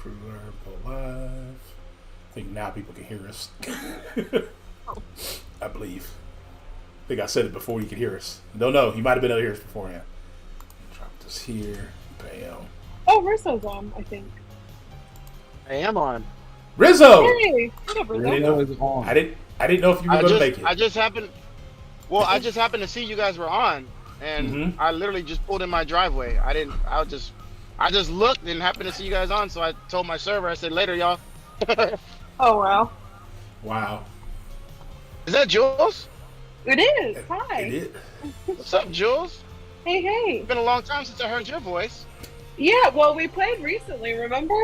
Go live. I think now people can hear us. I believe. I think I said it before you could hear us. Don't know. You might have been able to hear us beforehand. Drop this here. Bam. Oh, Rizzo's on, I think. I am on. Rizzo! Hey, what up, Rizzo? I didn't know if you were going to make it. I just happened to see you guys were on, and I literally just pulled in my driveway. I just looked and happened to see you guys on, so I told my server, I said, later, y'all. Oh, wow. Wow. Is that Jules? It is. Hi. It is. What's up, Jules? Hey, hey. It's been a long time since I heard your voice. Yeah, well, we played recently, remember?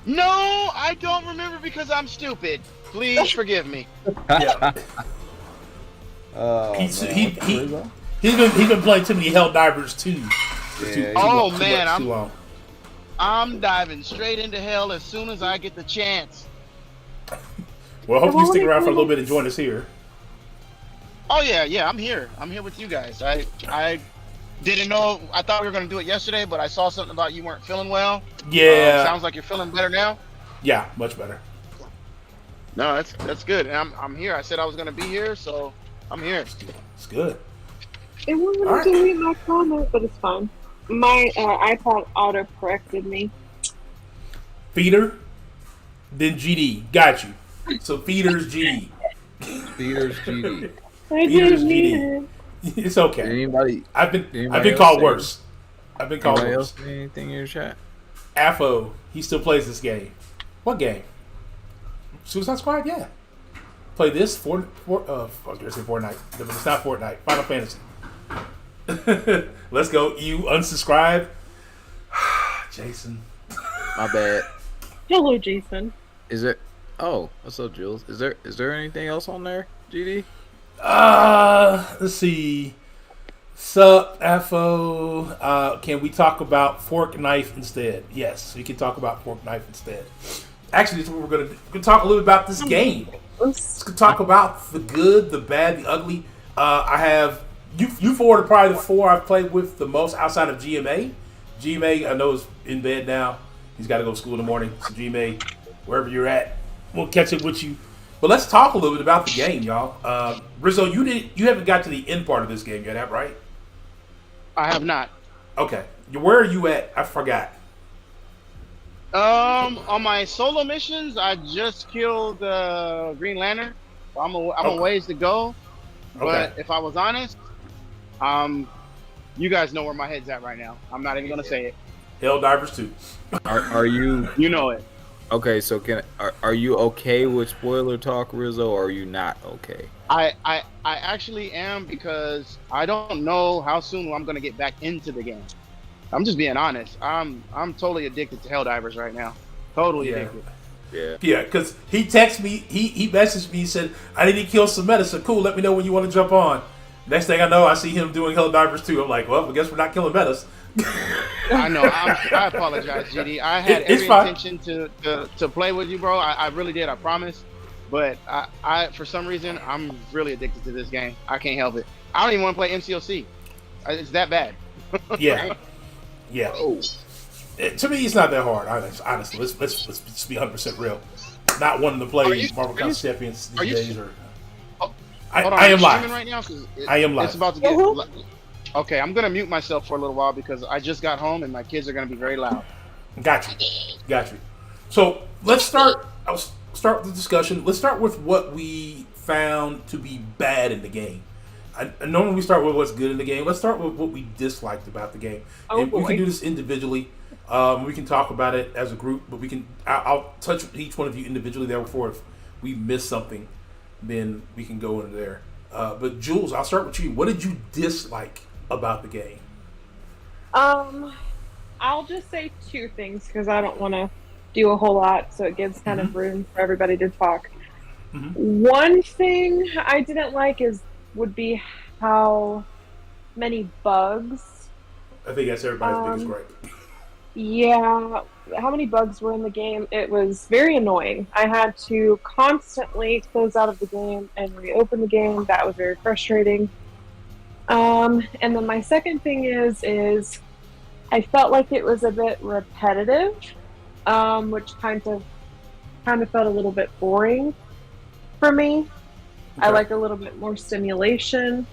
No, I don't remember because I'm stupid. Please forgive me. Yeah. Oh, he's been playing too many Helldivers too. I'm diving straight into hell as soon as I get the chance. Well, I hope you stick around for a little bit and join us here. Oh yeah, I'm here. I'm here with you guys. I didn't know. I thought we were gonna do it yesterday, but I saw something about you weren't feeling well. Yeah. Sounds like you're feeling better now. Yeah, much better. No, that's good. And I'm here. I said I was gonna be here, so I'm here. It's good. It wasn't right. Delete my comment, but it's fine. My iPod auto corrected me. Feeder, then GD. Got you. So feeder's GD. Feeder's GD. Feeder's GD. It's okay. Anybody? I've been called worse. I've been called anybody worse. Else anything in your chat? Afo, he still plays this game. What game? Suicide Squad? Yeah. Play this I was gonna say Fortnite, but it's not Fortnite. Final Fantasy. Let's go. You unsubscribe, Jason. My bad. Hello, Jason. Is it? Oh, what's up, Jules? Is there anything else on there, GD? Let's see. Sup, FO. Can we talk about fork knife instead? Yes, we can talk about fork knife instead. Actually, that's what we're gonna talk a little bit about this game. Let's talk about the good, the bad, the ugly. I have you four are probably the four I've played with the most outside of GMA. GMA, I know, is in bed now. He's got to go to school in the morning. So GMA, wherever you're at, we'll catch up with you. But let's talk a little bit about the game, y'all. Rizzo, you haven't got to the end part of this game yet, right? I have not. Okay, where are you at? I forgot. On my solo missions, I just killed Green Lantern. I'm a ways to go. But if I was honest, you guys know where my head's at right now. I'm not even gonna say it. Helldivers 2. Are you? You know it. Okay, so are you okay with spoiler talk, Rizzo, or are you not okay? I actually am, because I don't know how soon I'm gonna get back into the game. I'm just being honest. I'm totally addicted to Helldivers right now. Totally addicted. Yeah, because he texted me, he messaged me, he said, I need to kill some medicine. Cool, let me know when you want to jump on. Next thing I know, I see him doing Helldivers 2. I'm like, well, I guess we're not killing metas. I know. I apologize, GD. I had every intention to play with you, bro. I really did. I promise. But I for some reason, I'm really addicted to this game. I can't help it. I don't even want to play MCOC. It's that bad. Yeah. Yeah. Oh. To me, it's not that hard. Honestly, let's be 100% real. Not wanting to play Marvel Comics Champions these days. I am live right now. I am live. It's about to get. Okay, I'm gonna mute myself for a little while because I just got home and my kids are gonna be very loud. Got you. So let's start. I'll start the discussion. Let's start with what we found to be bad in the game. I normally we start with what's good in the game. Let's start with what we disliked about the game. And we can do this individually. We can talk about it as a group, but I'll touch each one of you individually. Therefore, if we miss something, then we can go into there. But Jules, I'll start with you. What did you dislike about the game? I'll just say two things because I don't want to do a whole lot, so it gives kind of room for everybody to talk. One thing I didn't like would be how many bugs. I think that's everybody's biggest gripe. Yeah, how many bugs were in the game? It was very annoying. I had to constantly close out of the game and reopen the game. That was very frustrating. And then my second thing is I felt like it was a bit repetitive, which kind of felt a little bit boring for me. I Okay. like a little bit more stimulation.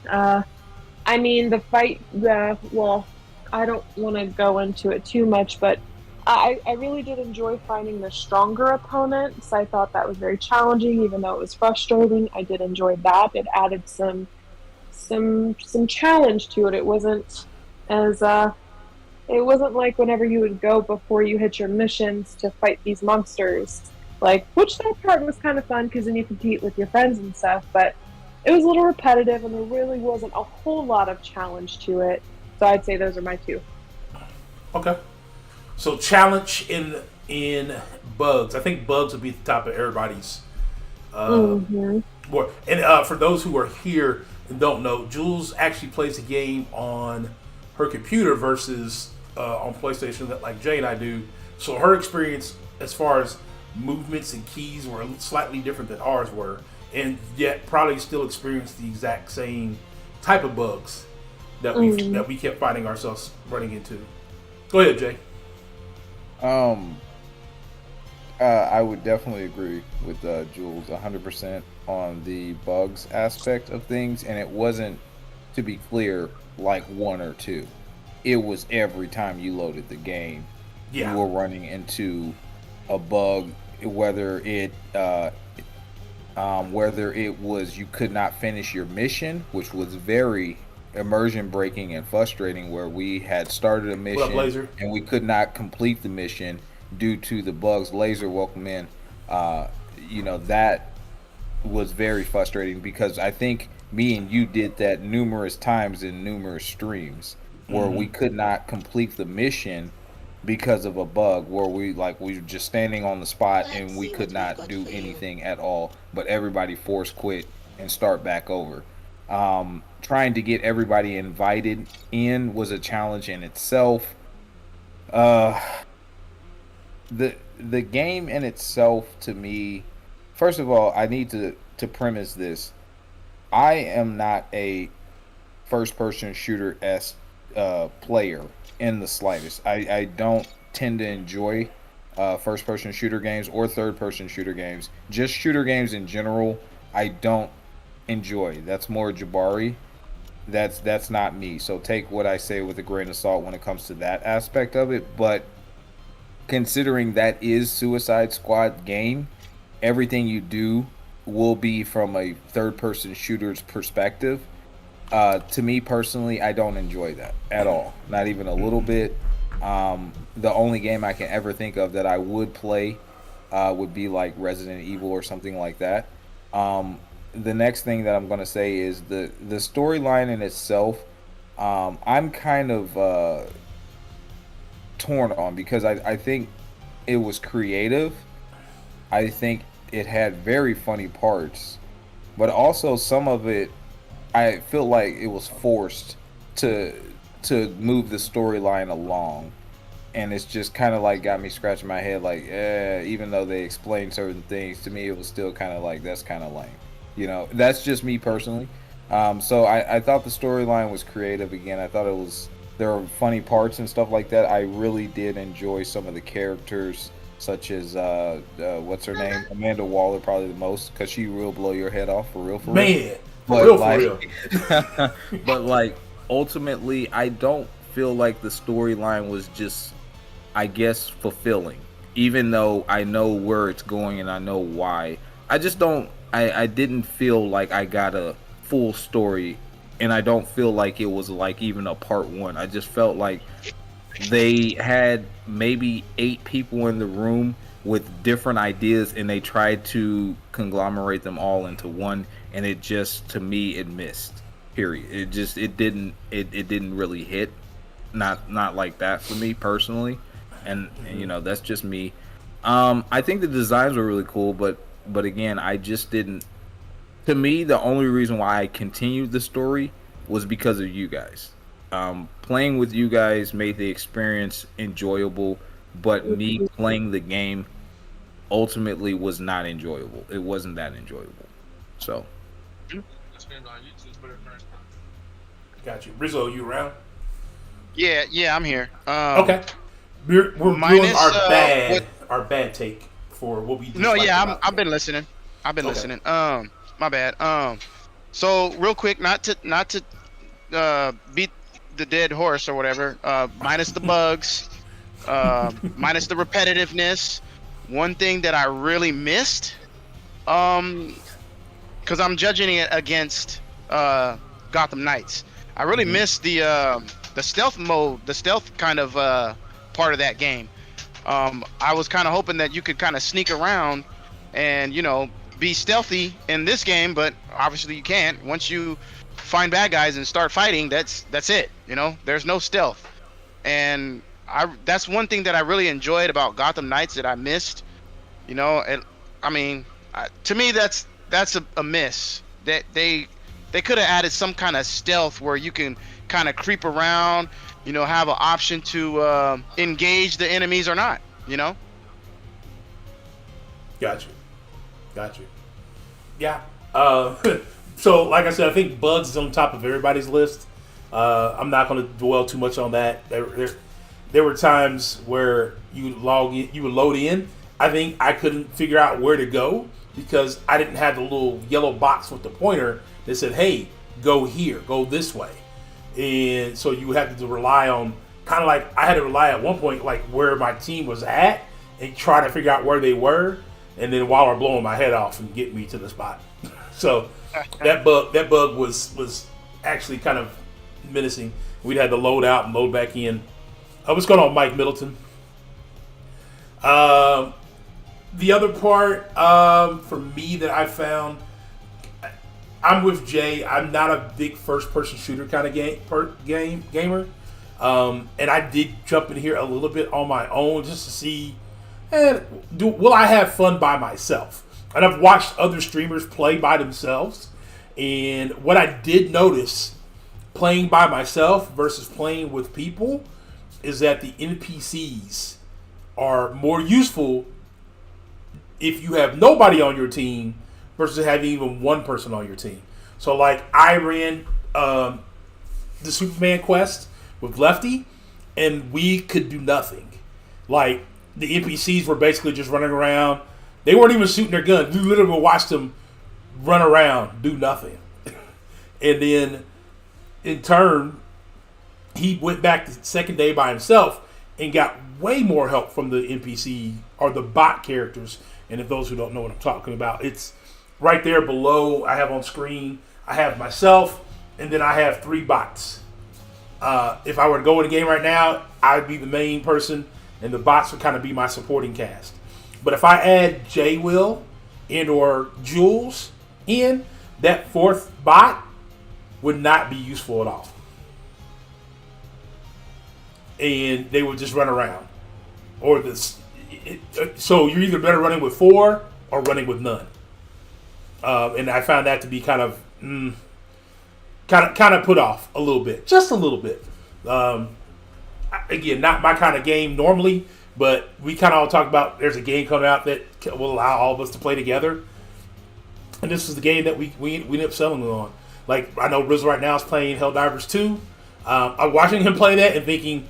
I mean, the fight, well, I don't want to go into it too much, but I really did enjoy finding the stronger opponents. I thought that was very challenging, even though it was frustrating. I did enjoy that. It added some challenge to it. It wasn't as it wasn't like whenever you would go before you hit your missions to fight these monsters. Like, which that part was kind of fun because then you compete with your friends and stuff, but it was a little repetitive and there really wasn't a whole lot of challenge to it. So I'd say those are my two. Okay. So challenge in bugs. I think bugs would be at the top of everybody's. More. And for those who are here and don't know, Jules actually plays a game on her computer versus on PlayStation that like Jay and I do. So her experience as far as movements and keys were slightly different than ours were, and yet probably still experienced the exact same type of bugs that we kept finding ourselves running into. Go ahead, Jay. I would definitely agree with Jules 100% on the bugs aspect of things, and it wasn't, to be clear, like one or two. It was every time you loaded the game, you were running into a bug, whether it was you could not finish your mission, which was very immersion breaking and frustrating, where we had started a mission and we could not complete the mission due to the bugs. Laser, welcome in. That was very frustrating because I think me and you did that numerous times in numerous streams where we could not complete the mission because of a bug, where we were just standing on the spot and we could not do anything at all, but everybody force quit and start back over. Trying to get everybody invited in was a challenge in itself. The game in itself, to me, first of all, I need to premise this. I am not a first-person shooter-esque player in the slightest. I don't tend to enjoy first-person shooter games or third-person shooter games. Just shooter games in general, I don't enjoy. That's more Jabari. That's not me. So take what I say with a grain of salt when it comes to that aspect of it. But considering that is Suicide Squad game, everything you do will be from a third-person shooter's perspective. To me personally, I don't enjoy that at all. Not even a little bit. The only game I can ever think of that I would play would be like Resident Evil or something like that. The next thing that I'm going to say is the storyline in itself. I'm kind of torn on because I think it was creative. I think it had very funny parts, but also some of it I feel like it was forced to move the storyline along, and it's just kind of like got me scratching my head like, even though they explained certain things to me, it was still kind of like, that's kind of lame. That's just me personally. So I thought the storyline was creative. Again, I thought there were funny parts and stuff like that. I really did enjoy some of the characters, such as what's her name, Amanda Waller, probably the most, because she will blow your head off for real. Man, but for real. But like ultimately, I don't feel like the storyline was just, I guess, fulfilling. Even though I know where it's going and I know why, I just don't. I didn't feel like I got a full story, and I don't feel like it was like even a part one. I just felt like they had maybe 8 people in the room with different ideas, and they tried to conglomerate them all into one, and it just, to me, it missed. Period. It didn't really hit. Not like that for me personally, and that's just me. I think the designs were really cool, but again, I just didn't. To me, the only reason why I continued the story was because of you guys. Playing with you guys made the experience enjoyable, but me playing the game ultimately was not enjoyable. It wasn't that enjoyable. So. Got you. Rizzo, you around? Yeah, I'm here. Okay. We're doing Minus our bad take for what we no, dislike yeah, about the I've game. been listening. I've been Okay. listening. My bad. So real quick, not to beat the dead horse or whatever. Minus the bugs, minus the repetitiveness. One thing that I really missed, because I'm judging it against Gotham Knights. I really missed the stealth mode, the stealth kind of part of that game. I was kind of hoping that you could kind of sneak around and be stealthy in this game, but obviously you can't. Once you find bad guys and start fighting, that's it. There's no stealth, and that's one thing that I really enjoyed about Gotham Knights that I missed. I mean, to me that's a miss. That they could have added some kind of stealth where you can kind of creep around, have an option to engage the enemies or not. Got you. Yeah. So, like I said, I think bugs is on top of everybody's list. I'm not going to dwell too much on that. There were times where you would load in. I think I couldn't figure out where to go because I didn't have the little yellow box with the pointer that said, "Hey, go here, go this way," and so you had to rely on kind of like I had to rely at one point like where my team was at and try to figure out where they were, and then while they're blowing my head off and get me to the spot. So that bug was actually kind of menacing. We'd had to load out and load back in. What's going on, Mike Middleton? The other part for me that I found, I'm with Jay. I'm not a big first-person shooter kind of gamer, and I did jump in here a little bit on my own just to see, will I have fun by myself? And I've watched other streamers play by themselves, and what I did notice playing by myself versus playing with people is that the NPCs are more useful if you have nobody on your team versus having even one person on your team. So, like, I ran the Superman quest with Lefty, and we could do nothing. Like, the NPCs were basically just running around. They weren't even shooting their guns. We literally watched them run around, do nothing. And then, in turn, he went back the second day by himself and got way more help from the NPC or the bot characters. And if those who don't know what I'm talking about, it's right there below. I have on screen, I have myself, and then I have 3 bots. If I were to go in a game right now, I'd be the main person, and the bots would kind of be my supporting cast. But if I add J Will and or Jules in, that 4th bot would not be useful at all. And they would just run around. Or this. So you're either better running with 4 or running with none. And I found that to be kind of put off a little bit, just a little bit. Again, not my kind of game normally, but we kind of all talk about there's a game coming out that will allow all of us to play together, and this is the game that we ended up settling on. Like, I know Rizzle right now is playing Helldivers 2. I'm watching him play that and thinking,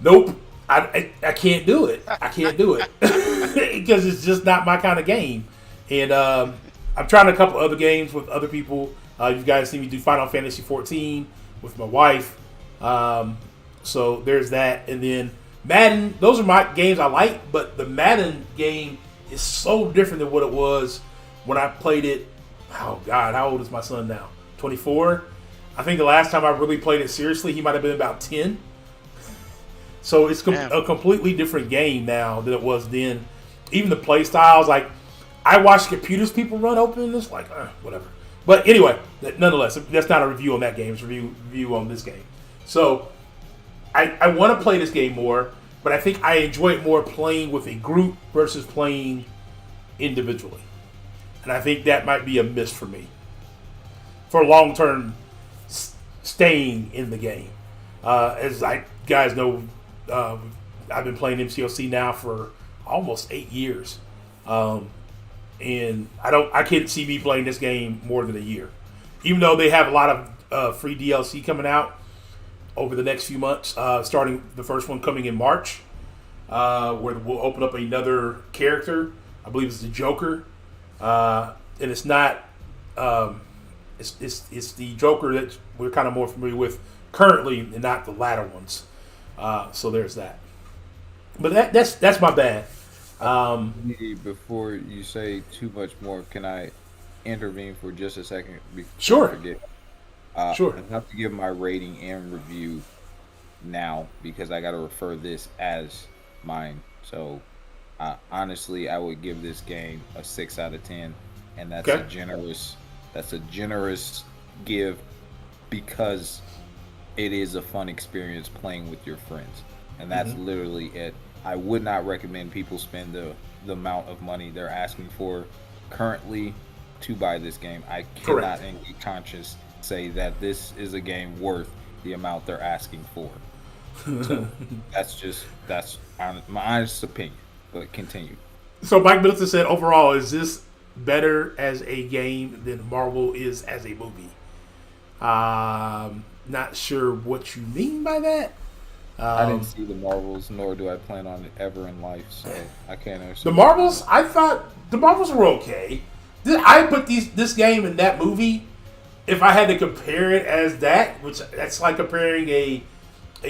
nope. I can't do it. I can't do it because it's just not my kind of game. And I'm trying a couple other games with other people. You guys see me do Final Fantasy 14 with my wife. So there's that. And then Madden. Those are my games I like, but the Madden game is so different than what it was when I played it. Oh, God. How old is my son now? 24? I think the last time I really played it seriously, he might have been about 10. So it's a completely different game now than it was then. Even the play styles, like, I watch computers people run open, and it's like, whatever. But anyway, nonetheless, that's not a review on that game. It's a review on this game. So I want to play this game more, but I think I enjoy it more playing with a group versus playing individually. And I think that might be a miss for me for long-term staying in the game. As I guys know, I've been playing MCOC now for almost 8 years, and I can't see me playing this game more than a year. Even though they have a lot of free DLC coming out, over the next few months, starting the first one coming in March, where we'll open up another character. I believe it's the Joker, and it's not. It's the Joker that we're kind of more familiar with currently, and not the latter ones. So there's that. But that's my bad. Before you say too much more, can I intervene for just a second? Sure. I forget? Sure. I have to give my rating and review now because I got to refer this as mine. So, honestly, I would give this game a 6 out of 10, and that's a generous. That's a generous give because it is a fun experience playing with your friends, and that's literally it. I would not recommend people spend the amount of money they're asking for currently to buy this game. I cannot in good conscience say that this is a game worth the amount they're asking for. So that's my honest opinion. But continue. So Mike Middleton said, overall, is this better as a game than Marvel is as a movie? Not sure what you mean by that. I didn't see the Marvels, nor do I plan on it ever in life, so I can't understand. The Marvels, I thought the Marvels were okay. I put this game and that movie, if I had to compare it as that, which that's like comparing a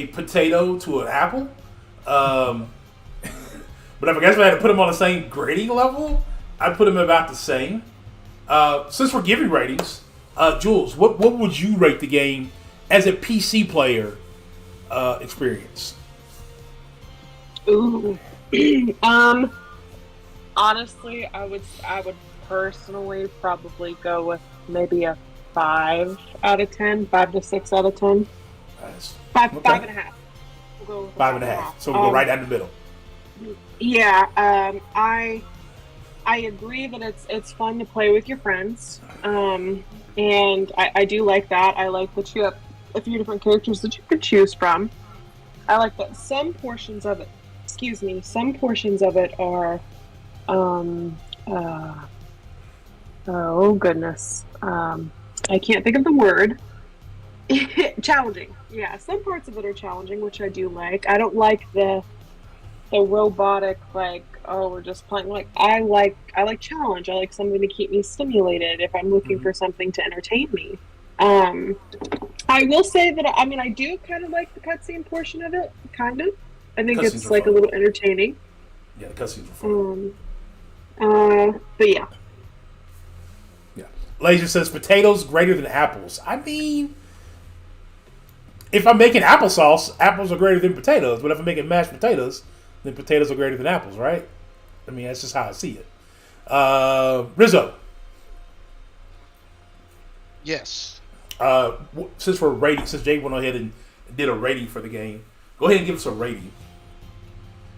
potato to an apple. But if I guess I had to put them on the same grading level, I'd put them about the same. Since we're giving ratings, Jules, what would you rate the game as a PC player experience? Ooh. Honestly, I would personally probably go with maybe a 5 out of 10, 5 to 6 out of 10. Nice. 5 and a half. We'll go with 5.5. So we'll go right down the middle. Yeah, I agree that it's fun to play with your friends, and I do like that. I like that you have a few different characters that you could choose from. I like that some portions of it are, oh goodness, I can't think of the word. Challenging. Yeah, some parts of it are challenging, which I do like. I don't like the robotic, like, oh, we're just playing. Like, I like challenge. I like something to keep me stimulated if I'm looking for something to entertain me. I will say that I do kind of like the cutscene portion of it. Kind of. I think it's like fun. A little entertaining. Yeah, the cutscenes are fun. But yeah. Yeah. Laser says potatoes greater than apples. I mean, if I'm making applesauce, apples are greater than potatoes. But if I'm making mashed potatoes, then potatoes are greater than apples, right? I mean, that's just how I see it. Rizzo. Yes. Since we're rating, since Jay went ahead and did a rating for the game, go ahead and give us a rating.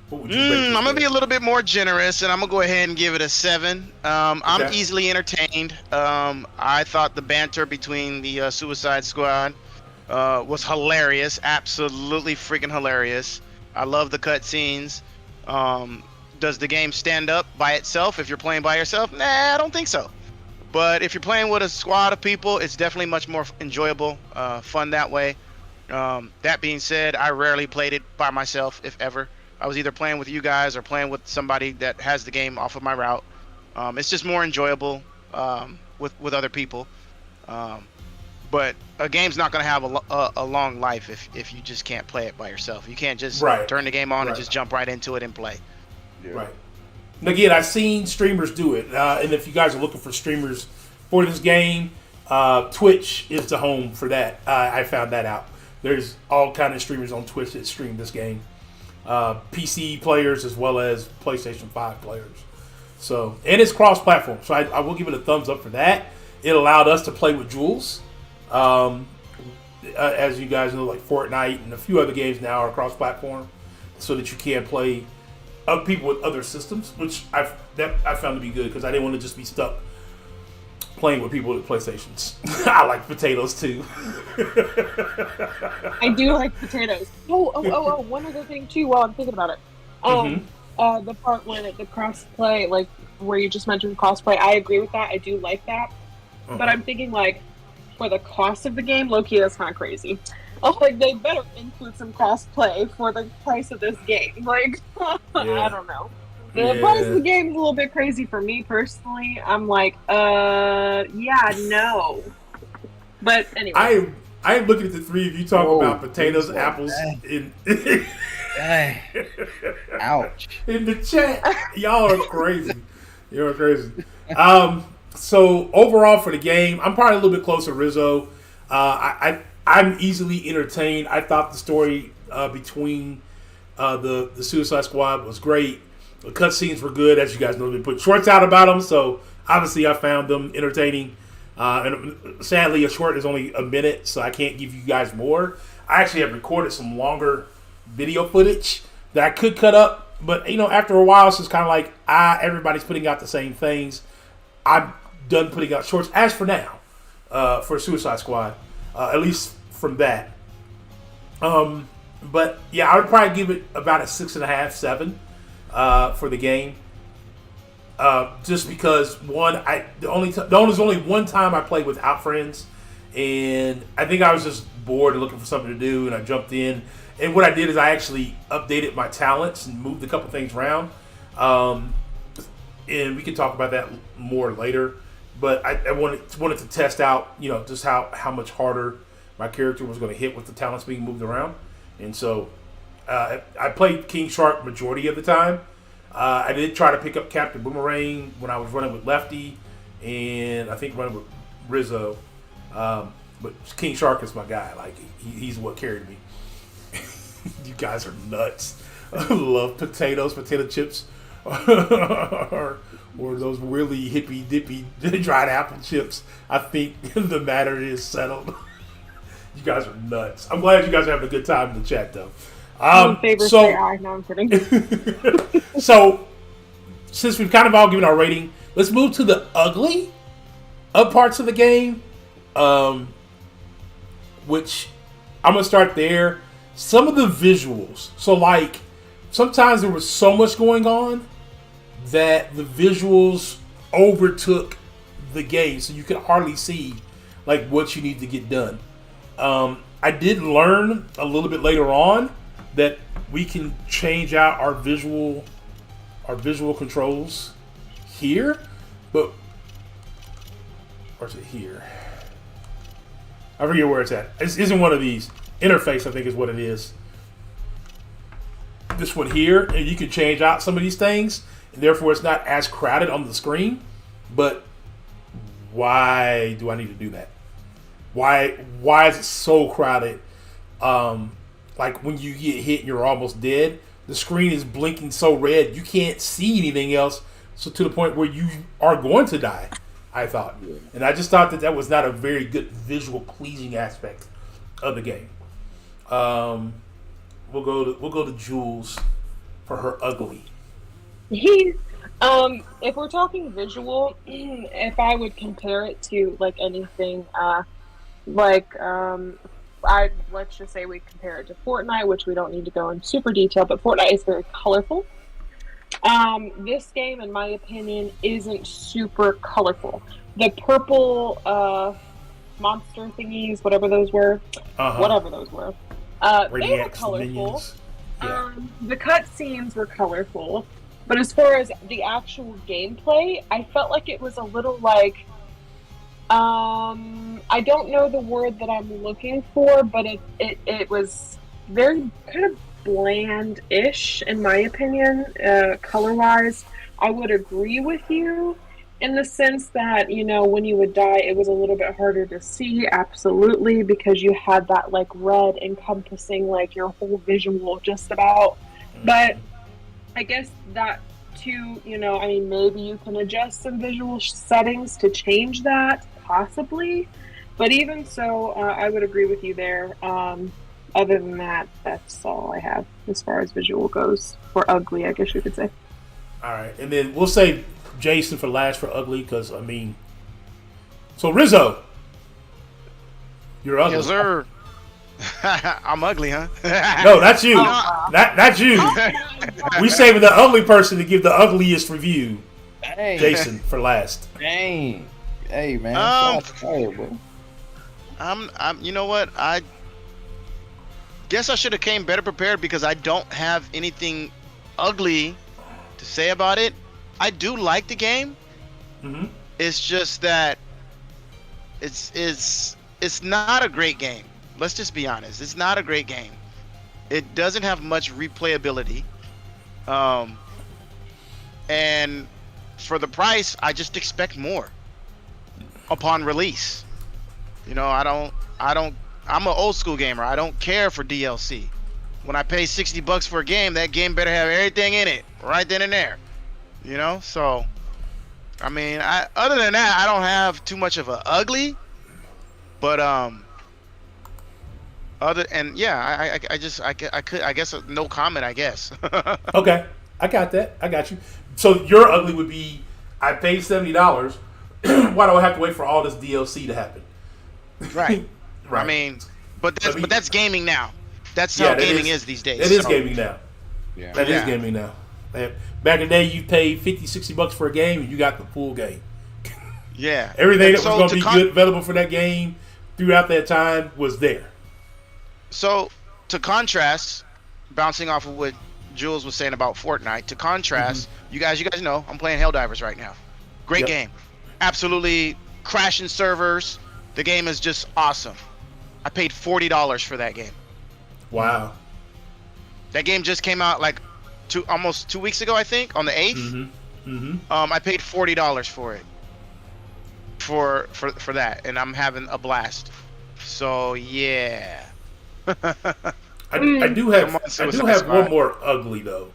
What would you rate I'm gonna be a little bit more generous, and I'm gonna go ahead and give it a 7. I'm easily entertained. I thought the banter between the Suicide Squad was hilarious, absolutely freaking hilarious. I love the cutscenes. Does the game stand up by itself if you're playing by yourself? Nah, I don't think so. But if you're playing with a squad of people, it's definitely much more enjoyable, fun that way. That being said, I rarely played it by myself, if ever. I was either playing with you guys or playing with somebody that has the game off of my route. It's just more enjoyable with other people. But a game's not going to have a long life if you just can't play it by yourself. You can't just turn the game on and just jump right into it and play. Yeah. Right. And again, I've seen streamers do it. And if you guys are looking for streamers for this game, Twitch is the home for that. I found that out. There's all kind of streamers on Twitch that stream this game. PC players as well as PlayStation 5 players. So, and it's cross-platform. So I will give it a thumbs up for that. It allowed us to play with Jules. As you guys know, like Fortnite and a few other games now are cross-platform, so that you can play other people with other systems, which I found to be good because I didn't want to just be stuck playing with people with PlayStations. I like potatoes too. I do like potatoes. Oh! One other thing too, while I'm thinking about it, the part where the cross-play, like where you just mentioned cross-play, I agree with that. I do like that, but I'm thinking like for the cost of the game, low-key, that's kind of crazy. Oh, like they better include some cross-play for the price of this game. Like, I don't know. The price of the game is a little bit crazy for me personally. I'm like, yeah, no. But anyway. I'm looking at the three of you talking about potatoes, apples, in ouch. In the chat. Y'all are crazy. You're crazy. So overall for the game, I'm probably a little bit closer to Rizzo. I'm easily entertained. I thought the story between the Suicide Squad was great. The cutscenes were good, as you guys know. They put shorts out about them, so obviously I found them entertaining. And sadly, a short is only a minute, so I can't give you guys more. I actually have recorded some longer video footage that I could cut up, but after a while, it's just kind of like everybody's putting out the same things. I'm done putting out shorts as for now for Suicide Squad, at least from that. But yeah, I would probably give it about a 6.5, 7 for the game. Just because there's only one time I played without friends, and I think I was just bored and looking for something to do, and I jumped in. And what I did is I actually updated my talents and moved a couple things around. And we can talk about that more later. But I wanted to test out, just how much harder my character was going to hit with the talents being moved around. And so I played King Shark majority of the time. I did try to pick up Captain Boomerang when I was running with Lefty, and I think running with Rizzo. But King Shark is my guy. Like he's what carried me. You guys are nuts. I love potatoes, potato chips, or those really hippy dippy dried apple chips. I think the matter is settled. You guys are nuts. I'm glad you guys are having a good time in the chat, though. No, I'm kidding. So, since we've kind of all given our rating, let's move to the ugly parts of the game, which I'm going to start there. Some of the visuals. So, like, sometimes there was so much going on that the visuals overtook the game, so you could hardly see, like, what you need to get done. I did learn a little bit later on that we can change out our visual controls here, but or is it here? I forget where it's at. It isn't one of these. Interface, I think, is what it is. This one here, and you can change out some of these things, and therefore it's not as crowded on the screen. But why do I need to do that? Why is it so crowded? Like when you get hit and you're almost dead, the screen is blinking so red you can't see anything else. So to the point where you are going to die, I thought, and I just thought that was not a very good visual pleasing aspect of the game. We'll go to Jules for her ugly. If we're talking visual, if I would compare it to like anything, let's just say we compare it to Fortnite, which we don't need to go in super detail, but Fortnite is very colorful. This game, in my opinion, isn't super colorful. The purple monster thingies, whatever those were, they were colorful. Yeah. The cutscenes were colorful, but as far as the actual gameplay, I felt like it was a little like, I don't know the word that I'm looking for, but it was very kind of bland-ish, in my opinion, color-wise. I would agree with you in the sense that, when you would die, it was a little bit harder to see, absolutely, because you had that, like, red encompassing, like, your whole visual just about. But I guess that, too, maybe you can adjust some visual settings to change that, possibly. But even so, I would agree with you there. Other than that, that's all I have as far as visual goes. Or ugly, I guess you could say. All right, and then we'll say Jason for last for ugly, because so Rizzo, you're ugly. Yes, sir. I'm ugly, huh? No, that's you. That's you. We saving the ugly person to give the ugliest review. Dang. Jason for last. Dang. Hey man. You know what? guess I should have came better prepared because I don't have anything ugly to say about it. I do like the game. Mm-hmm. It's just that it's not a great game. Let's just be honest. It's not a great game. It doesn't have much replayability. And for the price, I just expect more upon release. You know, I'm an old school gamer. I don't care for DLC. When I pay $60 for a game, that game better have everything in it right then and there. You know, so I mean, other than that, I don't have too much of a ugly, but I guess no comment, I guess. Okay, I got that. I got you. So your ugly would be, I paid $70. Why do I have to wait for all this DLC to happen? Right. Right. I mean, but that's gaming now. That's how gaming is these days. It is gaming now. Yeah. That is gaming now. Back in the day, you paid $50-$60 for a game, and you got the full game. Yeah. Everything that was going to be good, available for that game throughout that time was there. So, to contrast, bouncing off of what Jules was saying about Fortnite, to contrast, you guys know I'm playing Helldivers right now. Great game. Absolutely crashing servers. The game is just awesome. I paid $40 for that game. Wow. That game just came out like almost 2 weeks ago, I think, on the 8th. I paid $40 for it. For that, and I'm having a blast. So yeah. I do have one more ugly though,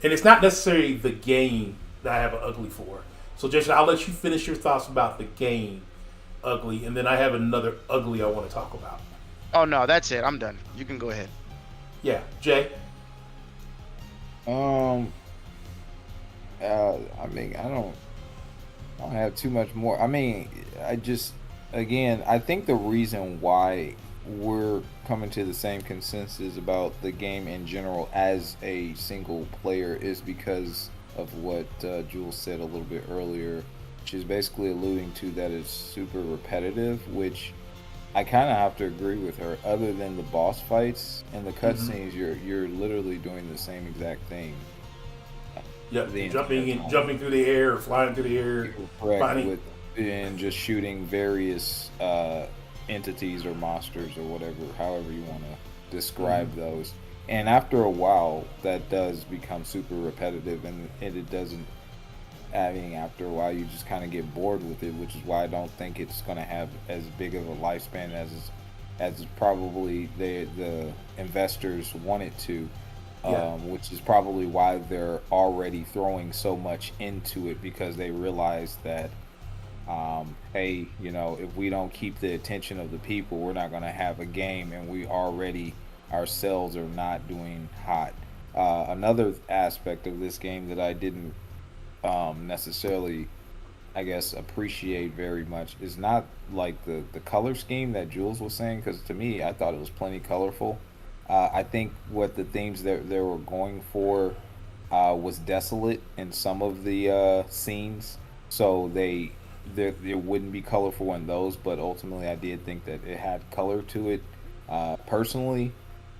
and it's not necessarily the game that I have an ugly for. So Jason, I'll let you finish your thoughts about the game ugly, and then I have another ugly I want to talk about. Oh no, that's it. I'm done. You can go ahead. Yeah, Jay. I mean, I don't have too much more. I mean, I think the reason why we're coming to the same consensus about the game in general as a single player is because of what Jules said a little bit earlier, which is basically alluding to that it's super repetitive, which I kind of have to agree with her. Other than the boss fights and the cutscenes, you're literally doing the same exact thing. Yep, jumping through the air, or flying through the air, correct, and just shooting various entities or monsters or whatever, however you want to describe those. And after a while, that does become super repetitive, and it doesn't. I mean, after a while, you just kind of get bored with it, which is why I don't think it's going to have as big of a lifespan as probably the investors want it to. Which is probably why they're already throwing so much into it, because they realize that, hey, you know, if we don't keep the attention of the people, we're not going to have a game, and we already ourselves are not doing hot. Another aspect of this game that I didn't necessarily, I guess, appreciate very much is not like the color scheme that Jules was saying, because to me, I thought it was plenty colorful. I think what the themes that they were going for was desolate in some of the scenes, so it wouldn't be colorful in those. But ultimately, I did think that it had color to it personally.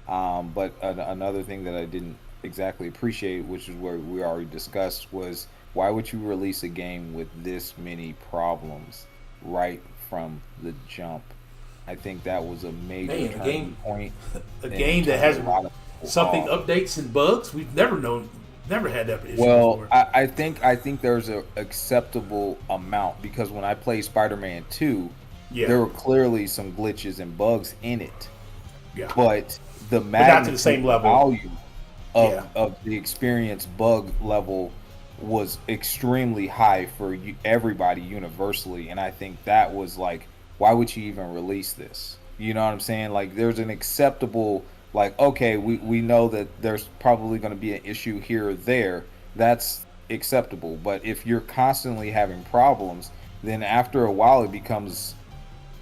But another thing that I didn't exactly appreciate, which is where we already discussed, was why would you release a game with this many problems right from the jump? I think that was a major turning point. A game that has something updates and bugs. We've never had that issue before. I think there's an acceptable amount, because when I played Spider-Man 2, there were clearly some glitches and bugs in it. Yeah. But the not to the same level. Value of the experience bug level was extremely high for everybody universally, and I think that was like, why would you even release this? You know what I'm saying? Like, there's an acceptable, like, okay, we know that there's probably going to be an issue here or there. That's acceptable. But if you're constantly having problems, then after a while it becomes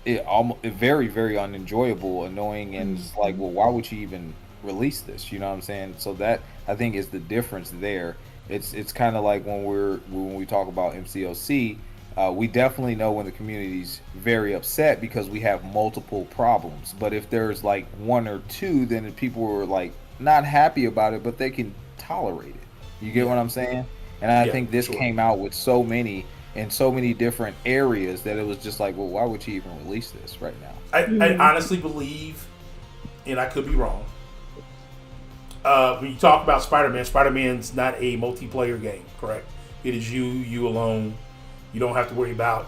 very, very unenjoyable, annoying, and it's like, well, why would you even release this? You know what I'm saying? So that, I think, is the difference there. It's kind of like when we talk about MCOC. We definitely know when the community's very upset because we have multiple problems. But if there's like one or two, then people are like not happy about it, but they can tolerate it. You get what I'm saying? And I think this came out with so many in so many different areas that it was just like, well, why would you even release this right now? I honestly believe, and I could be wrong, when you talk about Spider-Man, Spider-Man's not a multiplayer game, correct? It is you alone. You don't have to worry about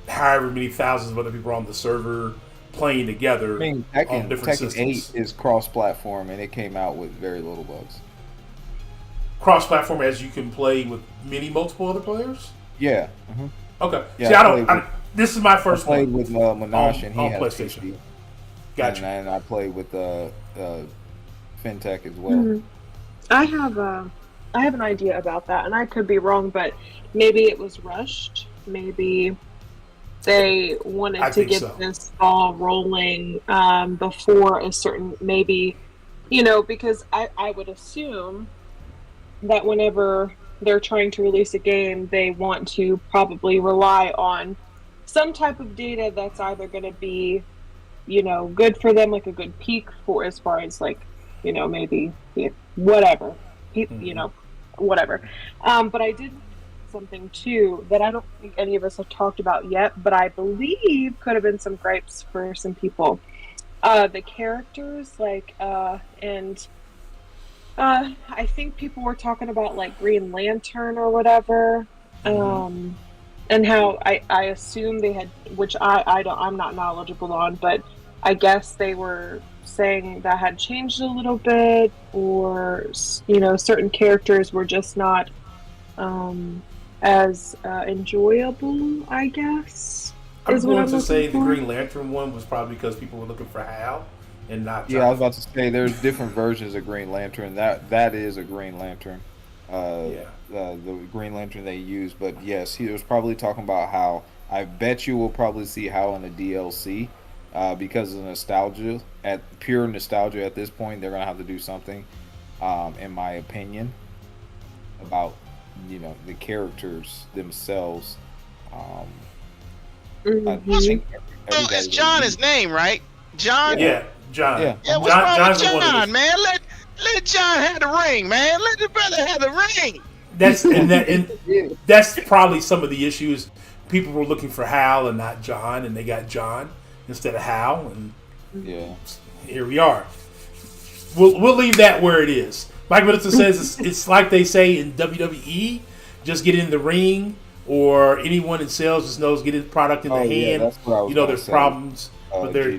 however many thousands of other people are on the server playing together. I mean, on different Tekken systems. 8 is cross-platform, and it came out with very little bugs. Cross-platform, as you can play with many multiple other players. Yeah. Okay. Yeah, See, this is my first played one. with Monash, and he on had PlayStation. PC. Gotcha. And I played with FinTech as well. Mm-hmm. I have an idea about that, and I could be wrong, but maybe it was rushed. Maybe they wanted to get this ball rolling before a certain, maybe, because I would assume that whenever they're trying to release a game, they want to probably rely on some type of data that's either going to be, good for them, like a good peak for as far as like, maybe whatever, whatever. But I did something too that I don't think any of us have talked about yet, but I believe could have been some gripes for some people. The characters, I think people were talking about like Green Lantern or whatever, and how I assume they had, which I'm not knowledgeable on, but I guess they were saying that had changed a little bit, or certain characters were just not as enjoyable, I guess. I'm going to say the Green Lantern one was probably because people were looking for Hal and not John. Yeah, I was about to say there's different versions of Green Lantern. That is a Green Lantern. The Green Lantern they use, but yes, he was probably talking about how I bet you will probably see Hal in the DLC because of nostalgia. At pure nostalgia at this point, they're gonna have to do something, in my opinion, about the characters themselves. It's John his name, right? John? Yeah, John. Yeah, what's wrong with John, man? Let John have the ring, man. Let the brother have the ring. That's probably some of the issues. People were looking for Hal and not John, and they got John instead of Hal, and here we are. We'll leave that where it is. Mike Middleton says it's like they say in WWE, just get in the ring, or anyone in sales just knows get the product in the hand. That's what I was there's say. problems, but they're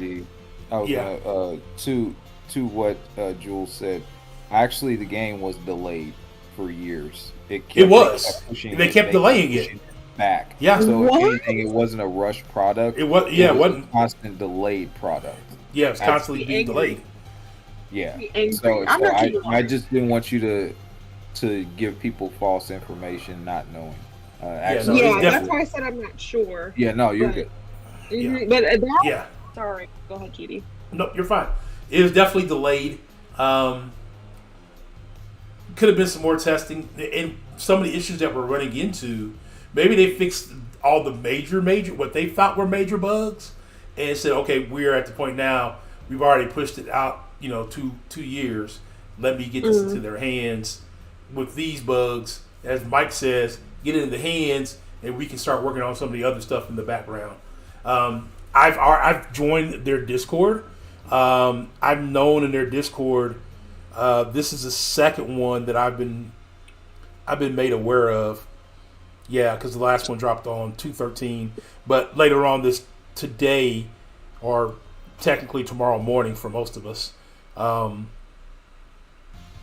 to what Jules said. Actually, the game was delayed for years. They kept delaying it back. Yeah. So if anything, it wasn't a rushed product. It was. Yeah, it wasn't a constant delayed product. Yeah, it was constantly being delayed. Yeah. So I just didn't want you to give people false information, not knowing. that's why I said I'm not sure. Yeah, no, you're good. But sorry, go ahead, Judy. No, you're fine. It was definitely delayed. Could have been some more testing, and some of the issues that we're running into. Maybe they fixed all the major what they thought were major bugs, and said, okay, we're at the point now. We've already pushed it out, 2 years. Let me get this into their hands with these bugs. As Mike says, get it in the hands, and we can start working on some of the other stuff in the background. I've joined their Discord. I've known in their Discord. This is the second one that I've been made aware of. Yeah, because the last one dropped on 2/13, but later on today, or technically tomorrow morning for most of us,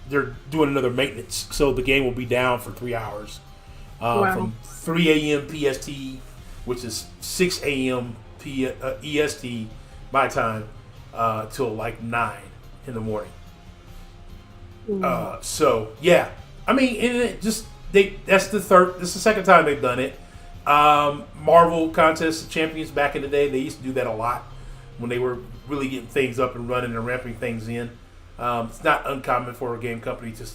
they're doing another maintenance, so the game will be down for 3 hours, from 3 a.m. PST, which is 6 a.m. EST my time, till like 9 in the morning. So yeah, I mean, this is the second time they've done it. Marvel Contest of Champions back in the day, they used to do that a lot when they were really getting things up and running and ramping things in. It's not uncommon for a game company to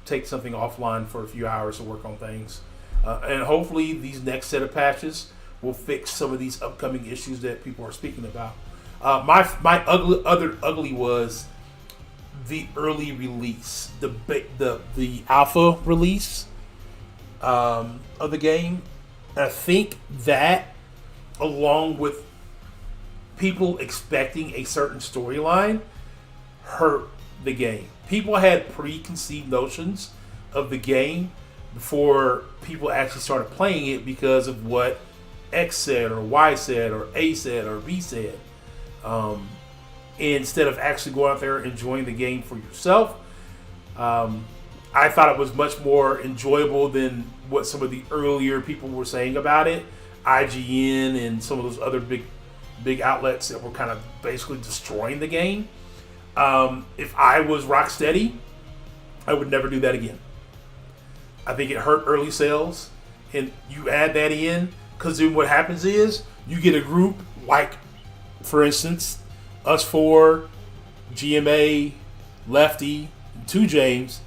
take something offline for a few hours to work on things. And hopefully these next set of patches will fix some of these upcoming issues that people are speaking about. My other ugly was the early release, the alpha release of the game. And I think that, along with people expecting a certain storyline, hurt the game. People had preconceived notions of the game before people actually started playing it because of what X said or Y said or A said or B said. Instead of actually going out there and enjoying the game for yourself, I thought it was much more enjoyable than what some of the earlier people were saying about it. IGN and some of those other big outlets that were kind of basically destroying the game. If I was Rocksteady, I would never do that again. I think it hurt early sales, and you add that in, because then what happens is you get a group like, for instance, us four, GMA, Lefty, and 2 James,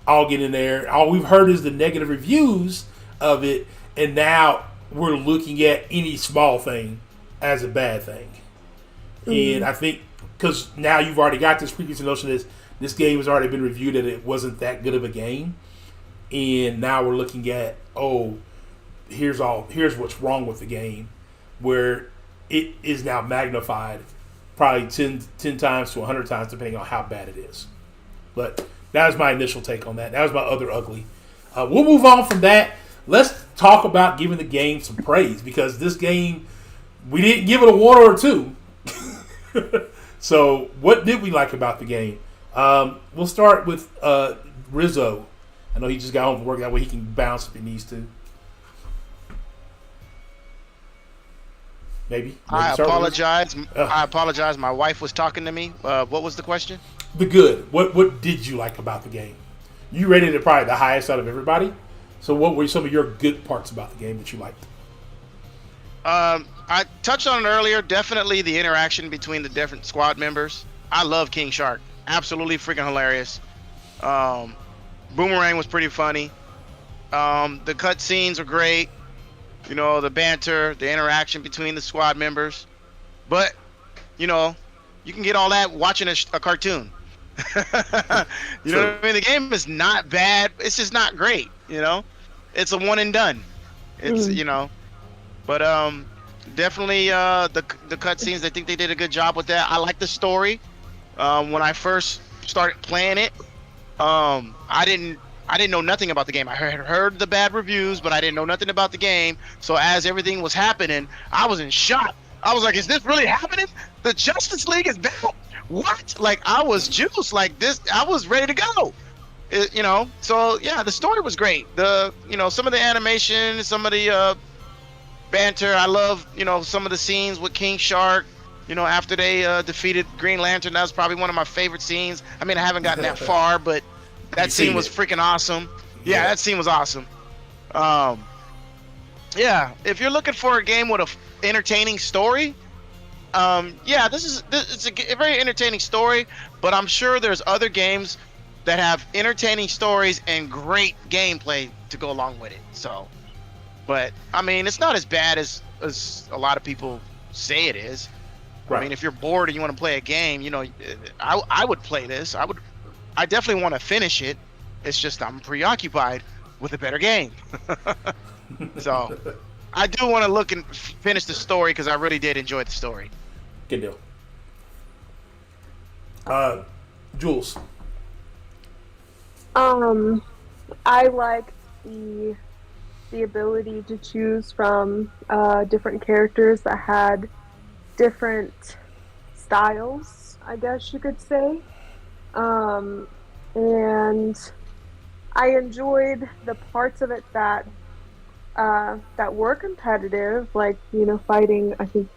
all get in there. All we've heard is the negative reviews of it, and now we're looking at any small thing as a bad thing. And I think because now you've already got this previous notion that this game has already been reviewed that it wasn't that good of a game, and now we're looking at, here's what's wrong with the game, where it is now magnified probably 10 times to 100 times depending on how bad it is. But that was my initial take on that. That was my other ugly. We'll move on from that. Let's talk about giving the game some praise, because this game, we didn't give it a 1 or a 2. So what did we like about the game? We'll start with Rizzo. I know he just got home from work. That way he can bounce if he needs to. Maybe I apologize. I apologize. My wife was talking to me. What was the question? The good. What did you like about the game? You rated it probably the highest out of everybody. So what were some of your good parts about the game that you liked? I touched on it earlier. Definitely the interaction between the different squad members. I love King Shark. Absolutely freaking hilarious. Boomerang was pretty funny. The cut scenes are great. You know, the banter, the interaction between the squad members. But, you know, you can get all that watching a cartoon. You know what I mean? The game is not bad. It's just not great, you know? It's a one and done. It's, you know. But definitely the cutscenes, I think they did a good job with that. I like the story. When I first started playing it, I didn't know nothing about the game. I heard the bad reviews, but I didn't know nothing about the game. So as everything was happening, I was in shock. I was like, is this really happening? The Justice League is back? What? Like, I was juiced. Like, this, I was ready to go. You know, so yeah, the story was great. Some of the animation, some of the banter. I love, some of the scenes with King Shark. After they defeated Green Lantern, that was probably one of my favorite scenes. I mean, I haven't gotten that far, but that scene was freaking awesome. Yeah, that scene was awesome. Yeah, if you're looking for a game with a entertaining story, it's a very entertaining story. But I'm sure there's other games that have entertaining stories and great gameplay to go along with it. So, but I mean, it's not as bad as a lot of people say it is. Right. I mean, if you're bored and you want to play a game, I would play this. I definitely want to finish it. It's just I'm preoccupied with a better game. So I do want to look and finish the story because I really did enjoy the story. Good deal. Jules. I liked the ability to choose from different characters that had different styles, I guess you could say. And I enjoyed the parts of it that were competitive, like, fighting, I think,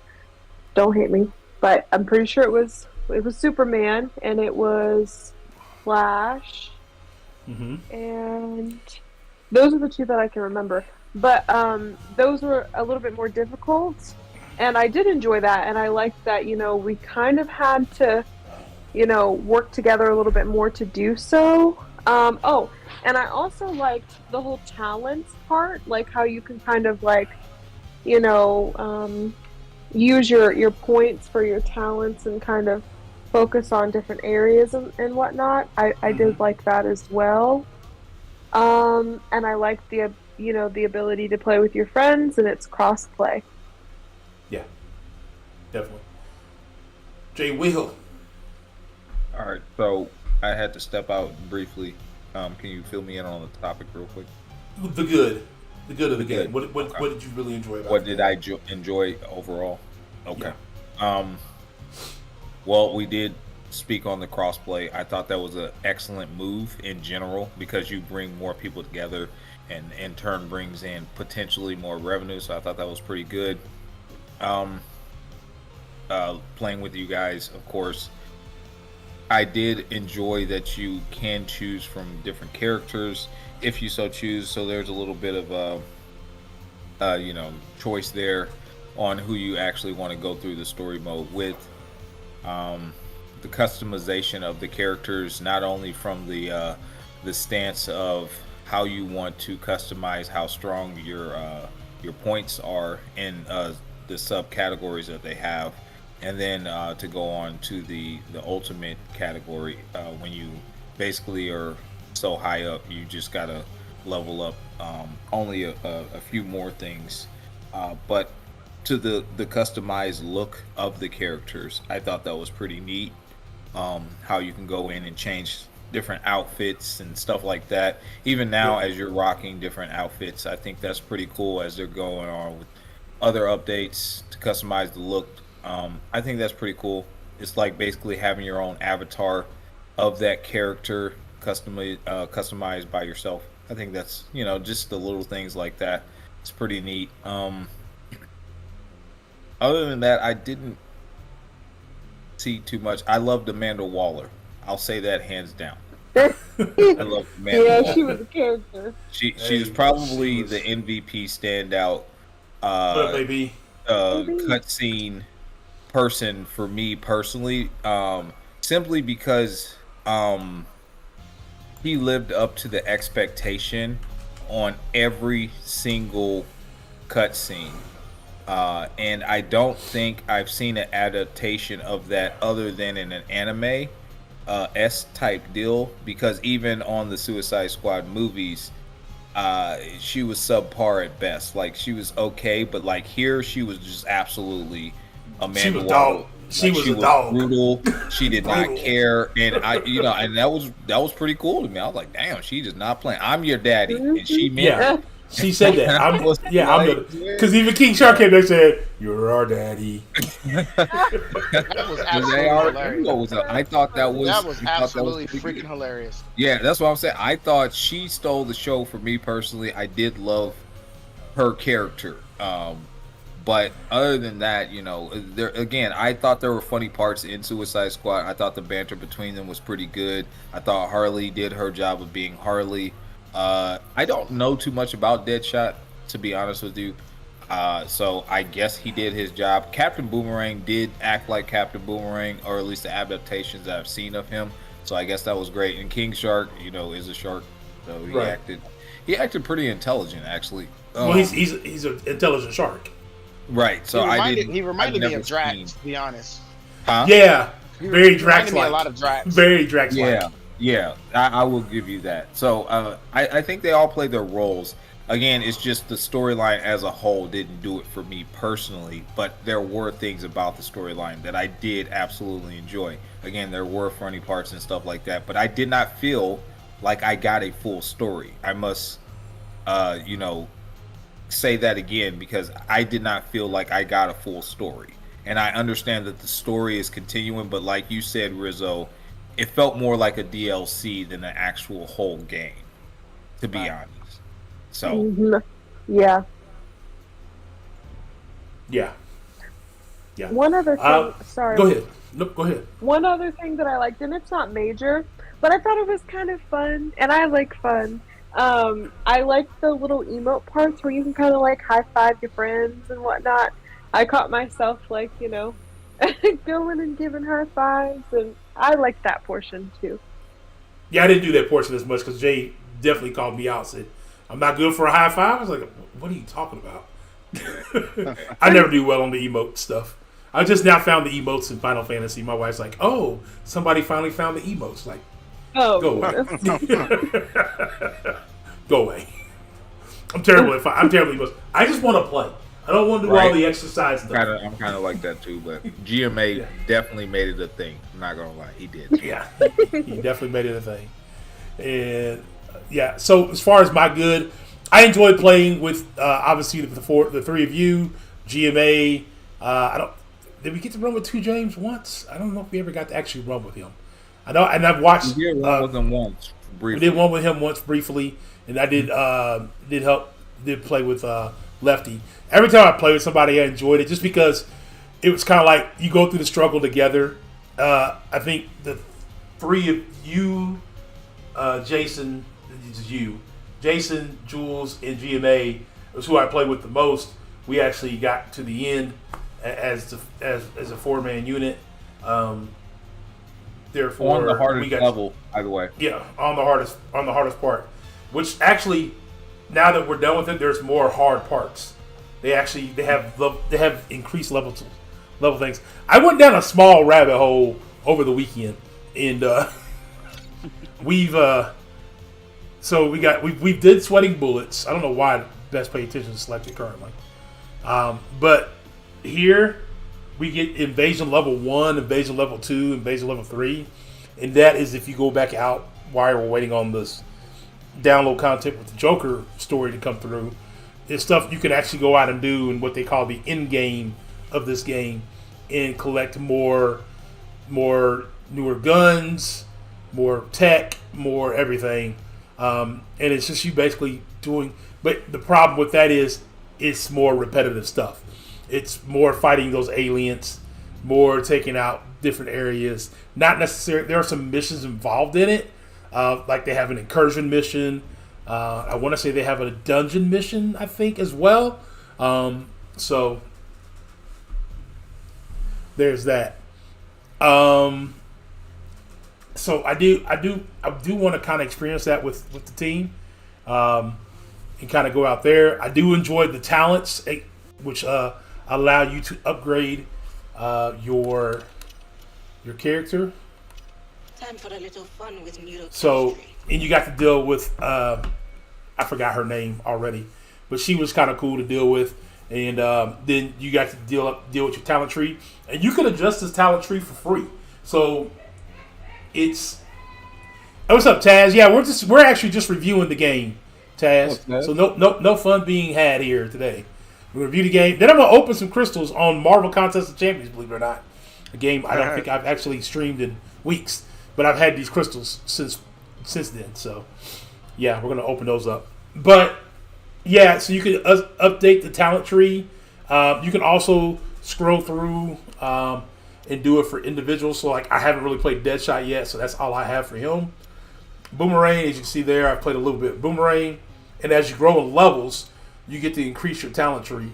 don't hate me, but I'm pretty sure it was Superman and it was Flash. Mm-hmm. And those are the two that I can remember. But those were a little bit more difficult. And I did enjoy that, and I liked that, we kind of had to, work together a little bit more to do so. Oh, and I also liked the whole talents part, like how you can kind of like, you know, use your points for your talents and kind of focus on different areas and whatnot. I Mm-hmm. did like that as well. And I liked the ability to play with your friends and it's cross play. Yeah, definitely. Jay Will. All right, so I had to step out briefly. Can you fill me in on the topic real quick? The good. The good of the The game. good. What Okay. did you really enjoy about What the did game? I enjoy overall? Yeah. Okay. Um, well, we did speak on the crossplay. I thought that was an excellent move in general because you bring more people together and in turn brings in potentially more revenue. So I thought that was pretty good. Um, Playing with you guys, of course, I did enjoy that you can choose from different characters if you so choose. So there's a little bit of choice there on who you actually want to go through the story mode with. Um, the customization of the characters, not only from the stance of how you want to customize how strong your points are in the subcategories that they have, and then to go on to the ultimate category when you basically are so high up, you just gotta level up only a few more things, but to the customized look of the characters, I thought that was pretty neat. How you can go in and change different outfits and stuff like that. Even Yeah. now, as you're rocking different outfits, I think that's pretty cool as they're going on with other updates to customize the look. I think that's pretty cool. It's like basically having your own avatar of that character customized by yourself. I think that's just the little things like that. It's pretty neat. Other than that, I didn't see too much. I loved Amanda Waller. I'll say that hands down. I love Amanda Yeah, she Waller. was a character. She was Hey, she probably the was MVP standout what uh maybe. Maybe. cutscene person for me personally. Simply because he lived up to the expectation on every single cutscene. And I don't think I've seen an adaptation of that other than in an anime S type deal. Because even on the Suicide Squad movies, she was subpar at best. Like she was okay, but like here she was just absolutely She Amanda was Waller. dog. She Like was she a was dog. brutal. She did not Brutal. care, and and that was pretty cool to me. I was like, damn, she just not playing. I'm your daddy, and Hmm. she meant Yeah. it. She said that. I I'm was yeah, I'm like, the yeah. because even King Shark came there and said, "You're our daddy." That was They absolutely already hilarious. know what's up. I thought that That was. was I thought that was absolutely pretty freaking good. hilarious. Yeah, that's what I'm saying. I thought she stole the show for me personally. I did love her character. But other than that, there again, I thought there were funny parts in Suicide Squad. I thought the banter between them was pretty good. I thought Harley did her job of being Harley. I don't know too much about Deadshot, to be honest with you. So I guess he did his job. Captain Boomerang did act like Captain Boomerang, or at least the adaptations that I've seen of him. So I guess that was great. And King Shark, is a shark, so Right. he acted pretty intelligent actually. Well, he's an intelligent shark. Right. So He I've reminded me never of Drax, seen, to be honest. huh? Yeah, very He reminded me a Drax-like. lot of Drax. Very Drax-like. Yeah, yeah, I will give you that. So I think they all play their roles. Again, it's just the storyline as a whole didn't do it for me personally, but there were things about the storyline that I did absolutely enjoy. Again, there were funny parts and stuff like that, but I did not feel like I got a full story. I must, uh, you know, say that again because I did not feel like I got a full story. And I understand that the story is continuing, but like you said, Rizzo, it felt more like a DLC than an actual whole game, to be Right. honest. So, Mhm. Yeah. Yeah. Yeah. One other thing. Sorry. Go ahead. Nope. Go ahead. One other thing that I liked, and it's not major, but I thought it was kind of fun, and I like fun. I like the little emote parts where you can kind of like high five your friends and whatnot. I caught myself like, going and giving high fives, and I like that portion too. Yeah, I didn't do that portion as much because Jay definitely called me out. Said I'm not good for a high five. I was like, what are you talking about? I never do well on the emote stuff. I just now found the emotes in Final Fantasy. My wife's like, "Oh, somebody finally found the emotes." Like, go away, go away. I'm terrible at I'm terrible at emotes. I just want to play. I don't want to do all the exercise stuff. I'm kind of like that too, but GMA definitely made it a thing. I'm not gonna lie, he did. Yeah, he definitely made it a thing. And yeah, so as far as my good, I enjoyed playing with obviously the three of you, GMA. Did we get to run with 2 James once? I don't know if we ever got to actually run with him. I know, and I've watched. We did run with him once. Briefly. We did one with him once briefly, and I did play with Lefty. Every time I play with somebody, I enjoyed it just because it was kind of like you go through the struggle together. I think the three of you, Jason, Jules, and GMA was who I played with the most. We actually got to the end as a 4-man unit. Therefore, on the hardest level, by the way. Yeah, on the hardest part. Which actually, now that we're done with it, there's more hard parts. They have increased level things. I went down a small rabbit hole over the weekend, and we've did sweating bullets. I don't know why Best Pay Attention is selected currently, but here we get invasion level 1, invasion level 2, invasion level 3, and that is if you go back out while we're waiting on this download content with the Joker story to come through. It's stuff you can actually go out and do in what they call the end game of this game and collect more newer guns, more tech, more everything. And it's just you basically doing, but the problem with that is it's more repetitive stuff. It's more fighting those aliens, more taking out different areas. Not necessarily, there are some missions involved in it. Like they have an incursion mission. I want to say they have a dungeon mission, I think, as well. So there's that. So I do want to kind of experience that with the team, and kind of go out there. I do enjoy the talents, which allow you to upgrade your character. Time for a little fun with neurochemistry. So, and you got to deal with I forgot her name already, but she was kind of cool to deal with. And then you got to deal with your talent tree, and you can adjust this talent tree for free. So it's what's up, Taz? Yeah, we're actually just reviewing the game, Taz. Okay. So no fun being had here today. We review the game. Then I'm gonna open some crystals on Marvel Contest of Champions. Believe it or not, a game I don't think I've actually streamed in weeks, but I've had these crystals since then. So yeah, we're gonna open those up. But yeah, so you can update the talent tree. You can also scroll through and do it for individuals. So like I haven't really played Deadshot yet, so that's all I have for him. Boomerang, as you can see there, I've played a little bit of Boomerang, and as you grow in levels, you get to increase your talent tree.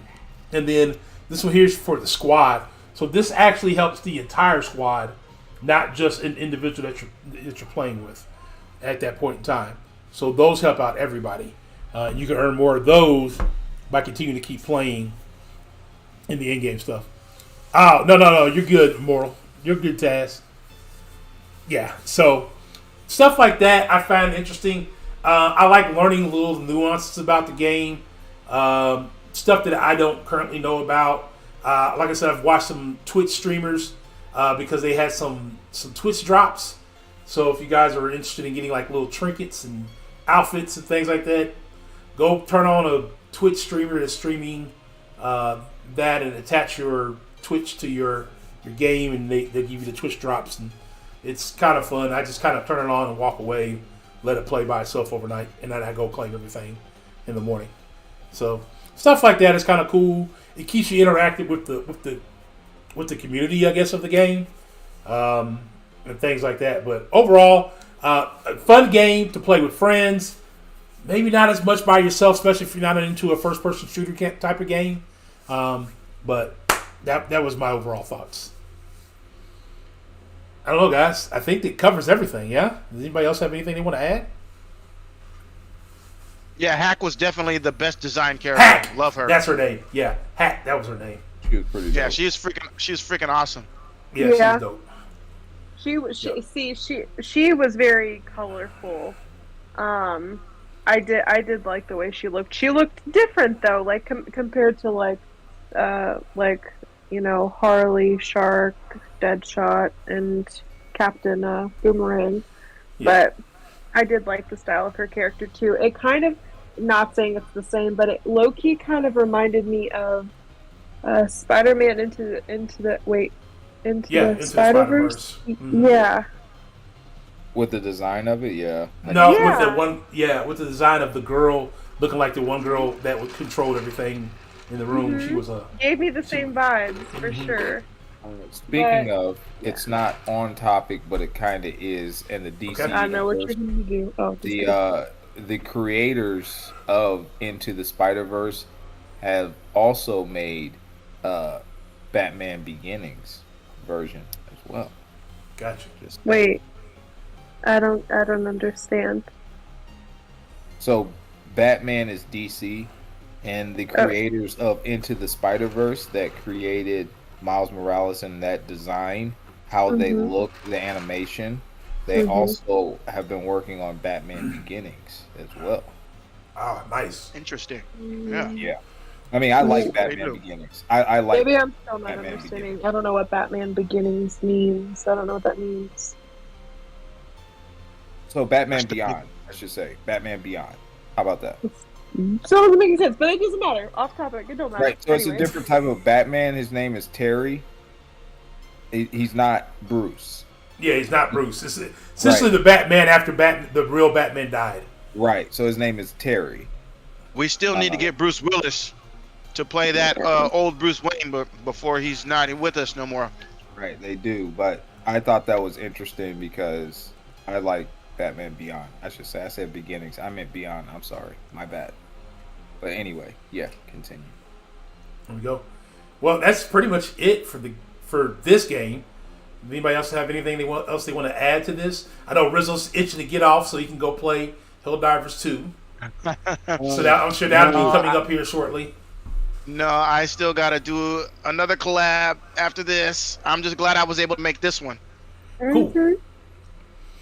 And then this one here is for the squad. So this actually helps the entire squad, not just an individual that you're playing with at that point in time. So those help out everybody. You can earn more of those by continuing to keep playing in the in-game stuff. Oh, no. You're good, Moral. You're good, Taz. Yeah, so stuff like that I find interesting. I like learning little nuances about the game. Stuff that I don't currently know about. Like I said, I've watched some Twitch streamers because they had some Twitch drops. So if you guys are interested in getting like little trinkets and outfits and things like that, go turn on a Twitch streamer that's streaming that and attach your Twitch to your game, and they give you the Twitch drops, and it's kind of fun. I just kind of turn it on and walk away, let it play by itself overnight, and then I go claim everything in the morning. So stuff like that is kind of cool. It keeps you interactive with the community, I guess, of the game, and things like that. But overall, a fun game to play with friends. Maybe not as much by yourself, especially if you're not into a first-person shooter type of game. But that was my overall thoughts. I don't know, guys. I think it covers everything. Yeah. Does anybody else have anything they want to add? Yeah, Hack was definitely the best design character. Hack. Love her. That's her name. Yeah, Hack. That was her name. She was pretty. Yeah, dope. she was freaking awesome. Yeah, Yeah. she's dope. She was very colorful. I did like the way she looked. She looked different though, like compared to like Harley, Shark, Deadshot, and Captain Boomerang. Yeah. But I did like the style of her character too. It kind of, not saying it's the same, but it low key kind of reminded me of Spider-Man into the Spider-Verse. Mm-hmm. Yeah. With the design of it, yeah. No, Yeah. with the design of the girl looking like the one girl that would control everything in the room. Mm-hmm. She was gave me the same vibes for sure. Speaking of, it's not on topic, but it kind of is, and the DC. Okay. I know what you're universe, going to do. Oh, just kidding. the creators of Into the Spider-Verse have also made Batman Beginnings version as well. Gotcha. Wait, I don't understand. So Batman is DC, and the creators of Into the Spider-Verse that created Miles Morales and that design, how they look, the animation, they also have been working on Batman Beginnings as well. Ah, nice. Interesting. Yeah. I mean, I like Batman Beginnings. I like. Maybe I'm still not Batman understanding. Beginnings. I don't know what Batman Beginnings means. I don't know what that means. So Batman Beyond, I should say. Batman Beyond. How about that? Still doesn't make sense, but it doesn't matter. Off topic, it don't matter. Right. So it's a different type of Batman. His name is Terry. He's not Bruce. Yeah, he's not Bruce. It's essentially the Batman after the real Batman died. Right. So his name is Terry. We still need to get Bruce Willis to play that old Bruce Wayne, but before he's not with us no more. Right. They do, but I thought that was interesting because I like Batman Beyond. I should say. I said Beginnings. I meant Beyond. I'm sorry. My bad. But anyway, yeah. Continue. There we go. Well, that's pretty much it for this game. Anybody else have anything they want to add to this? I know Rizzo's itching to get off so he can go play Helldivers 2. So I'm sure that'll be coming up here shortly. No, I still got to do another collab after this. I'm just glad I was able to make this one. Cool.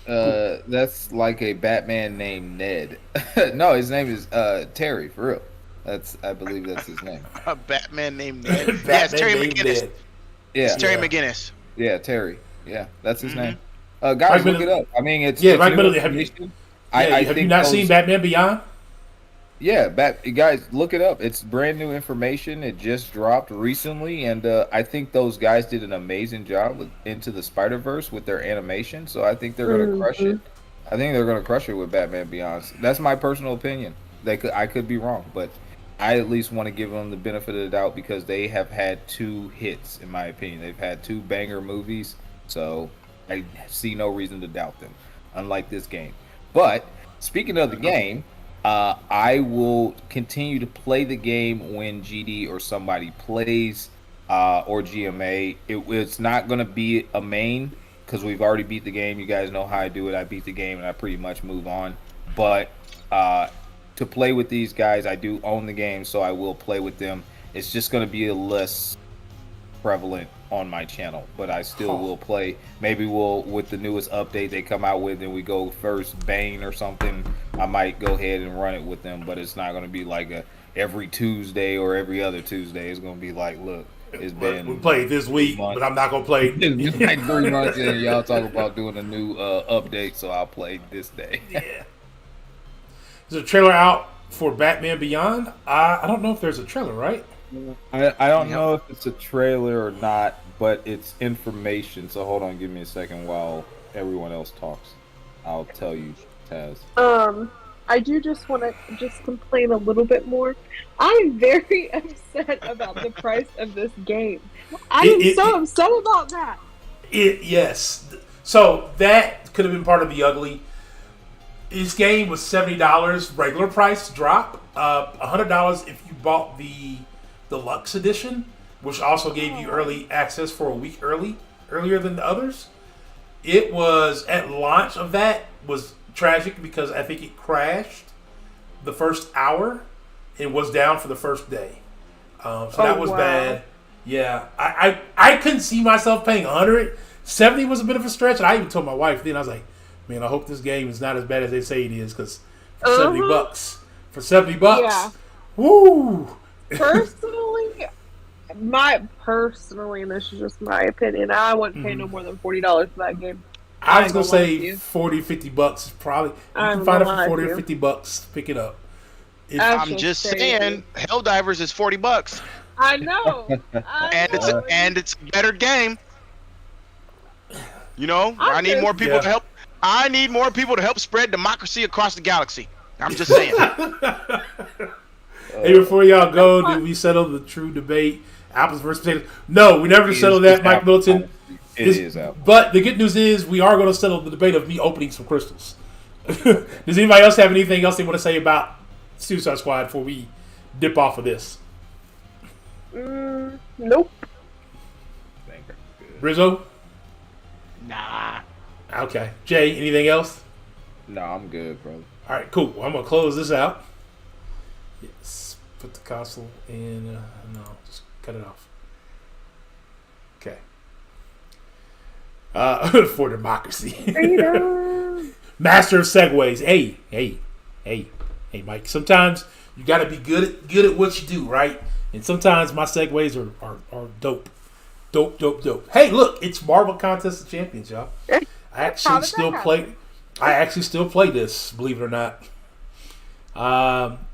That's like a Batman named Ned. No, his name is Terry, for real. I believe that's his name. A Batman named Ned. Batman it's Terry named McGinnis. Ned. Yeah. It's Terry McGinnis. Yeah, Terry. Yeah, that's his name. Guys, look it up. I mean, it's Mike Middleton. Have you not seen Batman Beyond? Yeah, guys, look it up. It's brand new information. It just dropped recently, and I think those guys did an amazing job with Into the Spider-Verse with their animation. So I think they're gonna crush it. I think they're gonna crush it with Batman Beyond. That's my personal opinion. I could be wrong, but I at least want to give them the benefit of the doubt because they have had 2 hits, in my opinion. They've had 2 banger movies, so I see no reason to doubt them. Unlike this game, but speaking of the game. I will continue to play the game when GD or somebody plays or GMA. It's not going to be a main because we've already beat the game. You guys know how I do it. I beat the game and I pretty much move on. But to play with these guys, I do own the game, so I will play with them. It's just going to be less prevalent on my channel, but I still will play. Maybe with the newest update they come out with and we go first Bane or something, I might go ahead and run it with them, but it's not going to be like every Tuesday or every other Tuesday. It's going to be like, look, it's been we played this week, but I'm not going to play. It's like 3 months and y'all talk about doing a new update, so I'll play this day. Yeah. There's a trailer out for Batman Beyond. I don't know if there's a trailer, right? I don't know if it's a trailer or not, but it's information. So hold on, give me a second while everyone else talks. I'll tell you, Taz. I do just want to complain a little bit more. I'm very upset about the price of this game. I am so upset about that. Yes. So that could have been part of the ugly. This game was $70 regular price drop, $100 if you bought the deluxe edition, which also gave you early access for a week earlier than the others. It was at launch of that was tragic because I think it crashed the first hour and was down for the first day. So that was bad. Yeah, I couldn't see myself paying 100. 70 was a bit of a stretch, and I even told my wife then, I was like, man, I hope this game is not as bad as they say it is, because for $70, Yeah. woo. Personally, and this is just my opinion, I wouldn't pay no more than $40 for that game. I was gonna say $40, $50 is probably you can find it for $40 or $50. Pick it up. I'm just saying, Helldivers is $40. I know. And it's a better game. You know, I need more people to help. I need more people to help spread democracy across the galaxy. I'm just saying. Hey, before y'all go, did we settle the true debate? Apples versus potatoes? No, we never settled that, Mike Middleton. It is apples. But the good news is we are going to settle the debate of me opening some crystals. Does anybody else have anything else they want to say about Suicide Squad before we dip off of this? Nope. Rizzo? Nah. Okay. Jay, anything else? No, I'm good, brother. All right, cool. Well, I'm going to close this out. Yes. Put the console in. No, just cut it off. Okay. For democracy. Master of segues. Hey, Mike. Sometimes you got to be good at what you do, right? And sometimes my segues are dope. Dope. Hey, look, it's Marvel Contest of Champions, y'all. I actually still play this, believe it or not.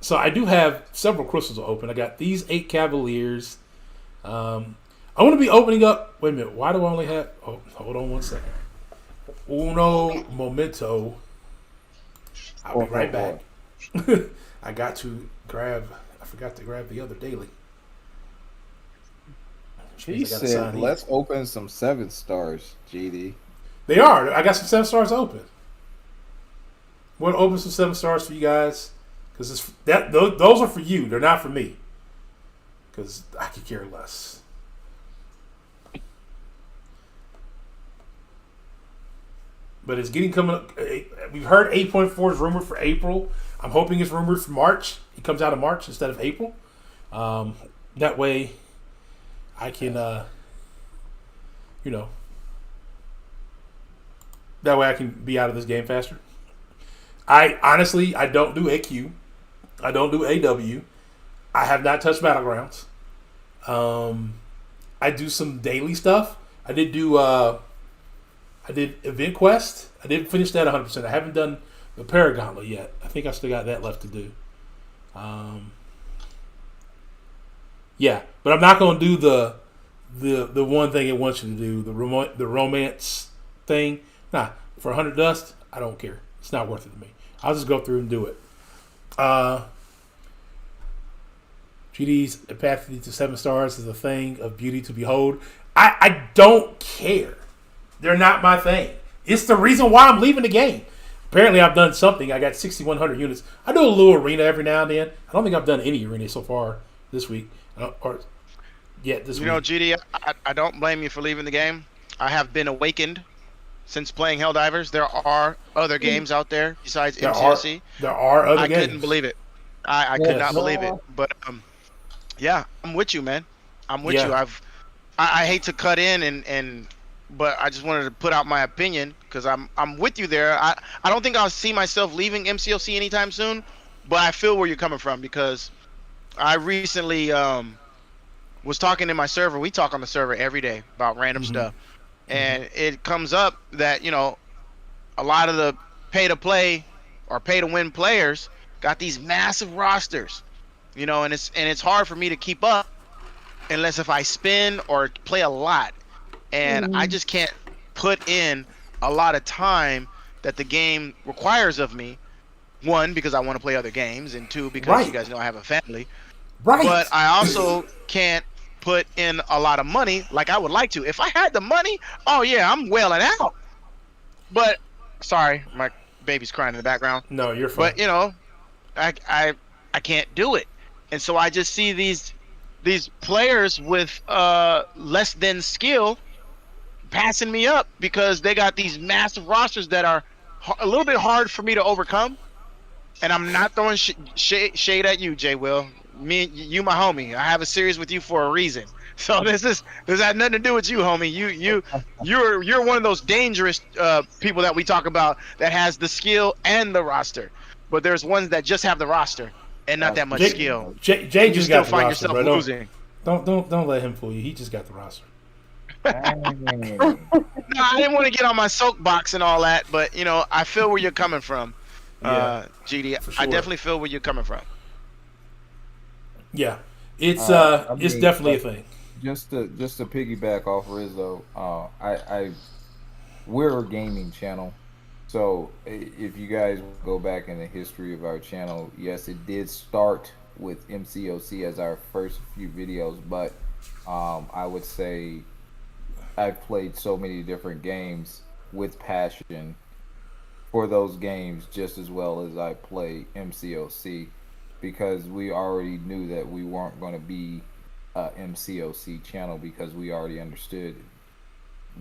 So I do have several crystals open. I got these 8 Cavaliers. I want to be opening up. Wait a minute. Why do I only have? Oh, hold on one second. Uno momento. I'll be right back. I forgot to grab the other daily. He said, "Let's open some 7 stars, GD." They are. I got some 7 stars open. Want to open some 7 stars for you guys? Because those are for you. They're not for me. Because I could care less. But it's getting coming up. We've heard 8.4 is rumored for April. I'm hoping it's rumored for March. It comes out in March instead of April. That way, I can, that way I can be out of this game faster. I don't do AQ. I don't do AW. I have not touched Battlegrounds. I do some daily stuff. I did Event Quest. I didn't finish that 100%. I haven't done the Paragauntlet yet. I think I still got that left to do. Yeah, but I'm not going to do the one thing it wants you to do, the romance thing. Nah, for 100 dust, I don't care. It's not worth it to me. I'll just go through and do it. GD's apathy to 7 stars is a thing of beauty to behold. I don't care. They're not my thing. It's the reason why I'm leaving the game. Apparently, I've done something. I got 6,100 units. I do a little arena every now and then. I don't think I've done any arena so far this week. This week. You know, GD, I don't blame you for leaving the game. I have been awakened since playing Helldivers. There are other games out there besides MCSC. There are other games. I couldn't believe it. I could not believe it. But yeah, I'm with you, man. I'm with you. I hate to cut in but I just wanted to put out my opinion because I'm with you there. I don't think I'll see myself leaving MCLC anytime soon, but I feel where you're coming from because I recently was talking in my server. We talk on the server every day about random stuff, and it comes up that a lot of the pay-to-play or pay-to-win players got these massive rosters, and it's hard for me to keep up unless if I spin or play a lot. And I just can't put in a lot of time that the game requires of me. 1, because I want to play other games, and 2, because you guys know I have a family. Right. But I also can't put in a lot of money like I would like to. If I had the money, oh yeah, I'm wailing out. But sorry, my baby's crying in the background. No, you're fine. But I can't do it. And so I just see these players with less than skill passing me up because they got these massive rosters that are a little bit hard for me to overcome. And I'm not throwing shade at you, Jay Will. You my homie. I have a series with you for a reason. So this has nothing to do with you, homie. You're one of those dangerous people that we talk about that has the skill and the roster. But there's ones that just have the roster and not that much skill. Jay you just still got the find roster, yourself bro. losing. Don't let him fool you. He just got the roster. No, I didn't want to get on my soapbox and all that, but I feel where you're coming from, GD. Sure. I definitely feel where you're coming from. Yeah, it's definitely a thing. Just to piggyback off Rizzo, we're a gaming channel, so if you guys go back in the history of our channel, yes, it did start with MCOC as our first few videos, but I would say I've played so many different games with passion for those games just as well as I play MCOC, because we already knew that we weren't going to be a MCOC channel because we already understood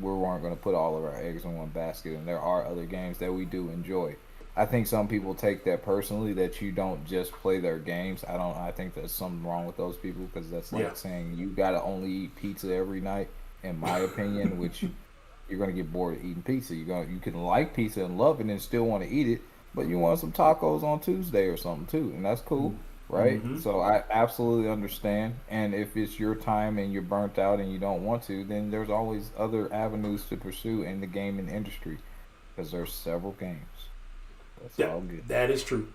we weren't going to put all of our eggs in one basket, and there are other games that we do enjoy. I think some people take that personally, that you don't just play their games. I think there's something wrong with those people, because that's like saying you got to only eat pizza every night, in my opinion, which you're going to get bored of eating pizza. You can like pizza and love it and still want to eat it, but you want some tacos on Tuesday or something too, and that's cool, right? Mm-hmm. So I absolutely understand. And if it's your time and you're burnt out and you don't want to, then there's always other avenues to pursue in the gaming industry, because there's several games. That's all good. That is true.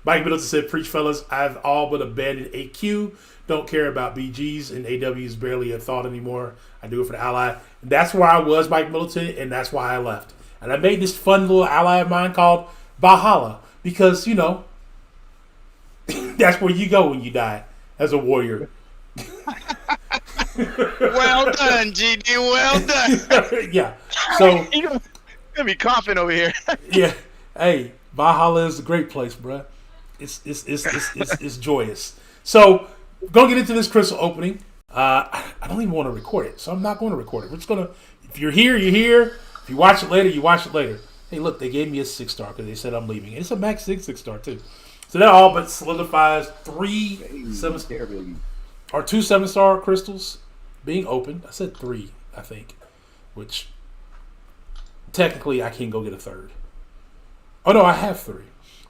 Mike Middleton said, "Preach, fellas. I've all but abandoned AQ. Don't care about BGs, and AW is barely a thought anymore. I do it for the ally." And that's where I was, Mike Middleton, and that's why I left. And I made this fun little ally of mine called Valhalla, because, that's where you go when you die as a warrior. Well done, GD. Well done. Yeah. So you're gonna be coughing over here. Yeah. Hey, Valhalla is a great place, bruh. It's joyous. So, gonna get into this crystal opening. I don't even want to record it, so I'm not going to record it. We're just gonna. If you're here, you're here. If you watch it later, you watch it later. Hey, look, they gave me a 6-star because they said I'm leaving. And it's a max 6-star too. So that all but solidifies 3 7-star or 2 7-star crystals being opened. I said 3, I think, which technically I can go get a third. Oh no, I have 3.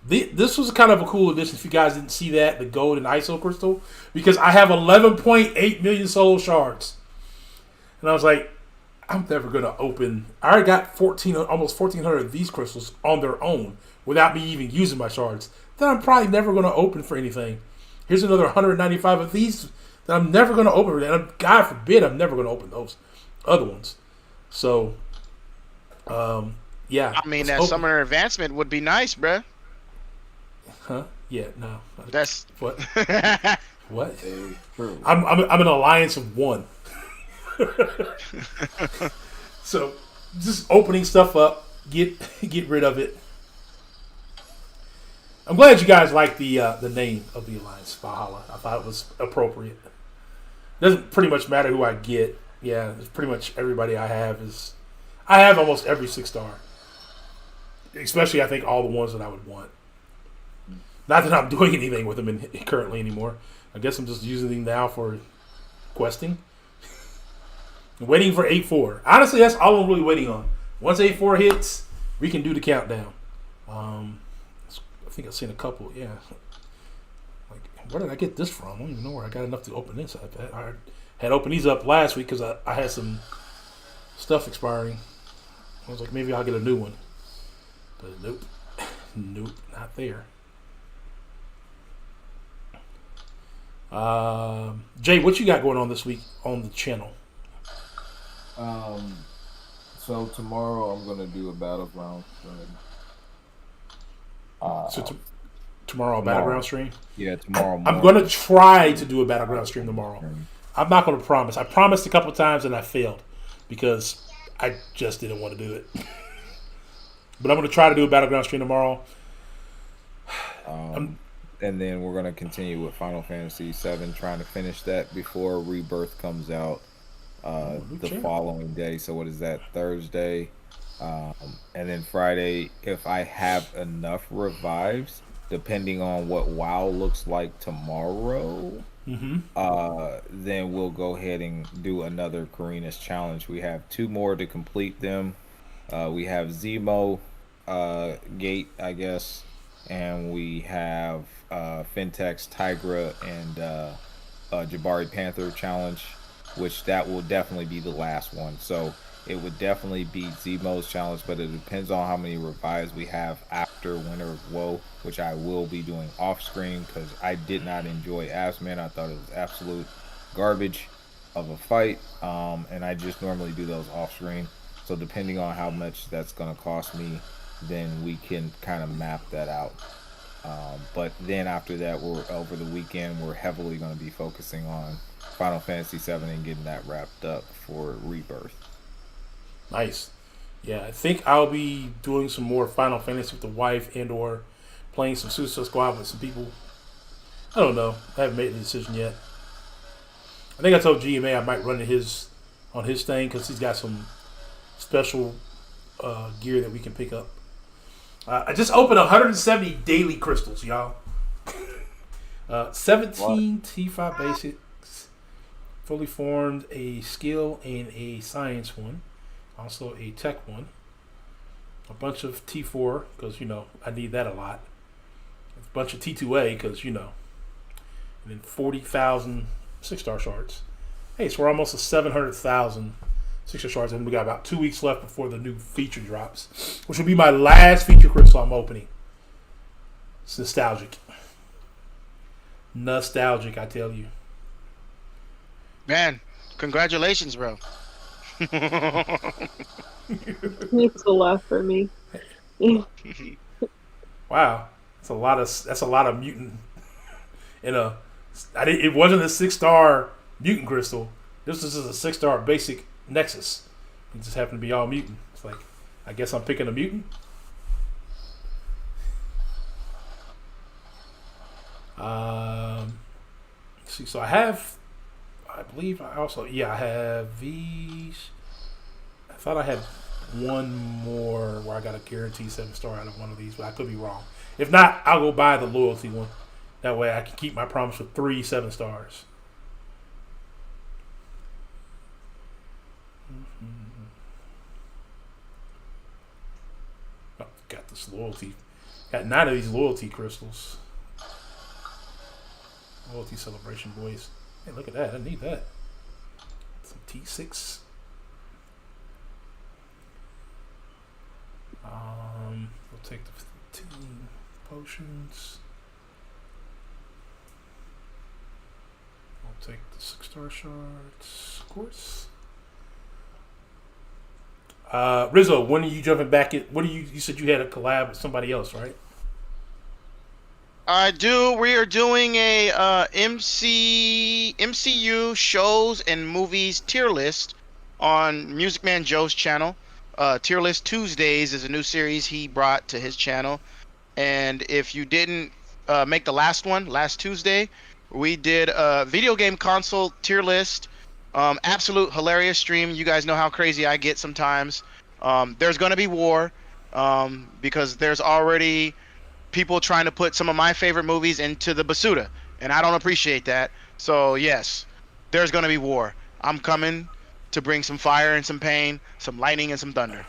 This was kind of a cool addition. If you guys didn't see that, the gold and ISO crystal, because I have 11.8 million soul shards, and I was like, I'm never gonna open. I already got almost 1,400 of these crystals on their own without me even using my shards. Then I'm probably never gonna open for anything. Here's another 195 of these that I'm never gonna open, and God forbid I'm never gonna open those other ones. So, yeah. I mean, that summoner advancement would be nice, bruh. Huh? Yeah, no. That's what? What? I'm an alliance of 1. So just opening stuff up, get rid of it. I'm glad you guys like the name of the alliance, Valhalla. I thought it was appropriate. Doesn't pretty much matter who I get. Yeah, it's pretty much everybody I have almost every 6-star. Especially, I think all the ones that I would want. Not that I'm doing anything with them currently anymore. I guess I'm just using them now for questing. Waiting for 8-4. Honestly, that's all I'm really waiting on. Once 8-4 hits, we can do the countdown. I think I've seen a couple. Yeah. Like, where did I get this from? I don't even know where I got enough to open this up. I had opened these up last week because I had some stuff expiring. I was like, maybe I'll get a new one. But nope. Nope, not there. Jay, what you got going on this week on the channel? So tomorrow I'm gonna do a battleground stream. Tomorrow a battleground stream? Yeah, tomorrow. I'm gonna try to do a battleground stream tomorrow. I'm not gonna promise. I promised a couple of times and I failed because I just didn't want to do it. But I'm gonna try to do a battleground stream tomorrow. And then we're going to continue with Final Fantasy VII, trying to finish that before Rebirth comes out. the following day. So what is that? Thursday, and then Friday. If I have enough revives, depending on what WoW looks like tomorrow, then we'll go ahead and do another Karina's challenge. We have 2 more to complete them. We have Zemo Gate, I guess, and we have Fintech's Tigra and Jabari Panther challenge, which that will definitely be the last one. So it would definitely be Zemo's challenge, but it depends on how many revives we have after Winter of Woe, which I will be doing off screen because I did not enjoy Asman. I thought it was absolute garbage of a fight, and I just normally do those off screen. So depending on how much that's going to cost me, then we can kind of map that out. But then after that, we're over the weekend, we're heavily going to be focusing on Final Fantasy VII and getting that wrapped up for Rebirth. Nice. Yeah, I think I'll be doing some more Final Fantasy with the wife and or playing some Suicide Squad with some people. I don't know. I haven't made the decision yet. I think I told GMA I might run on his thing because he's got some special gear that we can pick up. I just opened 170 daily crystals, y'all. 17 T5 basics, fully formed, a skill and a science one, also a tech one, a bunch of T4 because I need that a lot, a bunch of T2A because and then 40,000 6-star shards. Hey, so we're almost at 700,000 6-star shards, and we got about 2 weeks left before the new feature drops, which will be my last feature crystal I'm opening. It's nostalgic. Nostalgic, I tell you. Man, congratulations, bro. It's a lot for me. Wow, that's a lot of mutant in a. It wasn't a 6-star mutant crystal. This is a 6-star basic Nexus. It just happened to be all mutant. It's like, I guess I'm picking a mutant. Let's see, so I have, I believe I have these. I thought I had one more where I got a guaranteed 7-star out of one of these, but I could be wrong. If not, I'll go buy the loyalty one. That way I can keep my promise of 3 7-stars. Oh, got this loyalty. Got 9 of these loyalty crystals. Loyalty celebration, boys. Hey, look at that. I need that. Some T6. We'll take the 15 potions. We'll take the 6-star shards, of course. Rizzo, when are you jumping back in? You said you had a collab with somebody else, right? I do. We are doing a MCU shows and movies tier list on Music Man Joe's channel. Tier List Tuesdays is a new series he brought to his channel. And if you didn't make the last one, last Tuesday, we did a video game console tier list. Absolute hilarious stream. You guys know how crazy I get sometimes. There's going to be war because there's already people trying to put some of my favorite movies into the basuda, and I don't appreciate that. So yes, there's going to be war. I'm coming to bring some fire and some pain, some lightning and some thunder.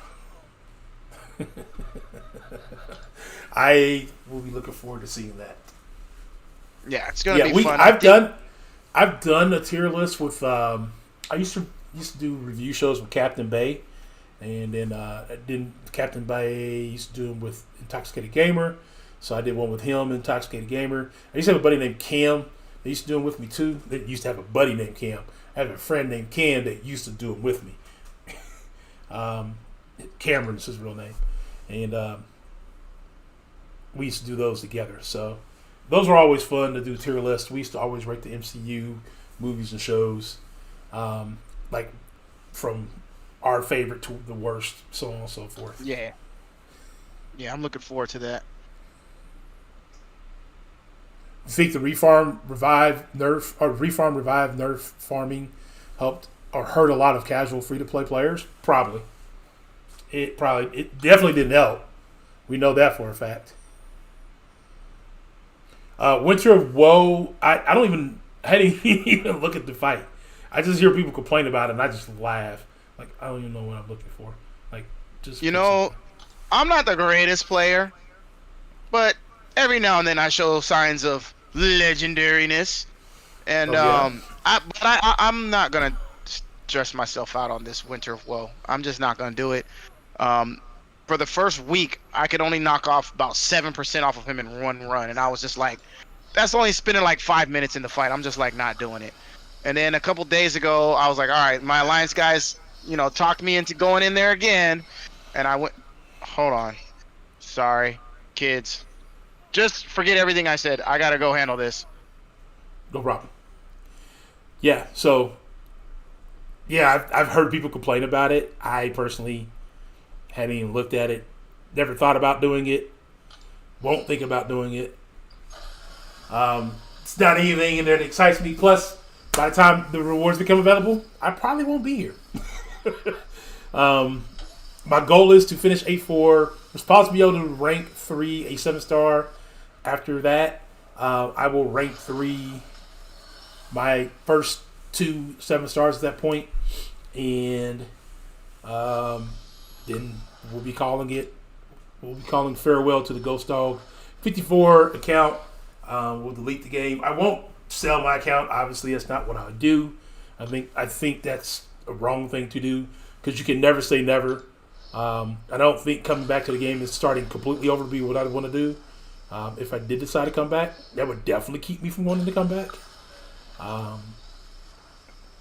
I will be looking forward to seeing that. Yeah, it's going to be fun. I've done a tier list with I used to do review shows with Captain Bay, and then Captain Bay used to do them with Intoxicated Gamer. So I did one with him, Intoxicated Gamer. I used to have a buddy named Cam. They used to do them with me too. They used to have a buddy named Cam. I have a friend named Cam that used to do them with me. Cameron is his real name, and we used to do those together. So those were always fun to do tier lists. We used to always rate the MCU movies and shows, like from our favorite to the worst, so on and so forth. Yeah, I'm looking forward to that. You think the Refarm Revive Nerf farming helped or hurt a lot of casual free-to-play players? Probably. It definitely didn't help. We know that for a fact. Winter of Woe, I didn't even look at the fight. I just hear people complain about it, and I just laugh. Like, I don't even know what I'm looking for. Like, just I'm not the greatest player, but every now and then I show signs of legendariness, and I'm not gonna stress myself out on this Winter of Woe. I'm just not gonna do it. For the first week, I could only knock off about 7% off of him in one run, and I was just like, that's only spending like 5 minutes in the fight. I'm just like not doing it. And then a couple days ago, I was like, all right, my alliance guys, talked me into going in there again, and I went. Hold on, sorry, kids. Just forget everything I said. I gotta go handle this. No problem. Yeah. So. Yeah, I've heard people complain about it. I personally haven't even looked at it. Never thought about doing it. Won't think about doing it. It's not anything in there that excites me. Plus, by the time the rewards become available, I probably won't be here. My goal is to finish 8-4. We're supposed to be able to rank 3 a 7-star. After that, I will rank 3 my first 2 7-stars at that point. And then we'll be calling farewell to the Ghostdog 54 account. We'll delete the game. I won't sell my account. Obviously, that's not what I would do. I think that's a wrong thing to do because you can never say never. I don't think coming back to the game and starting completely over would be what I want to do. If I did decide to come back, that would definitely keep me from wanting to come back.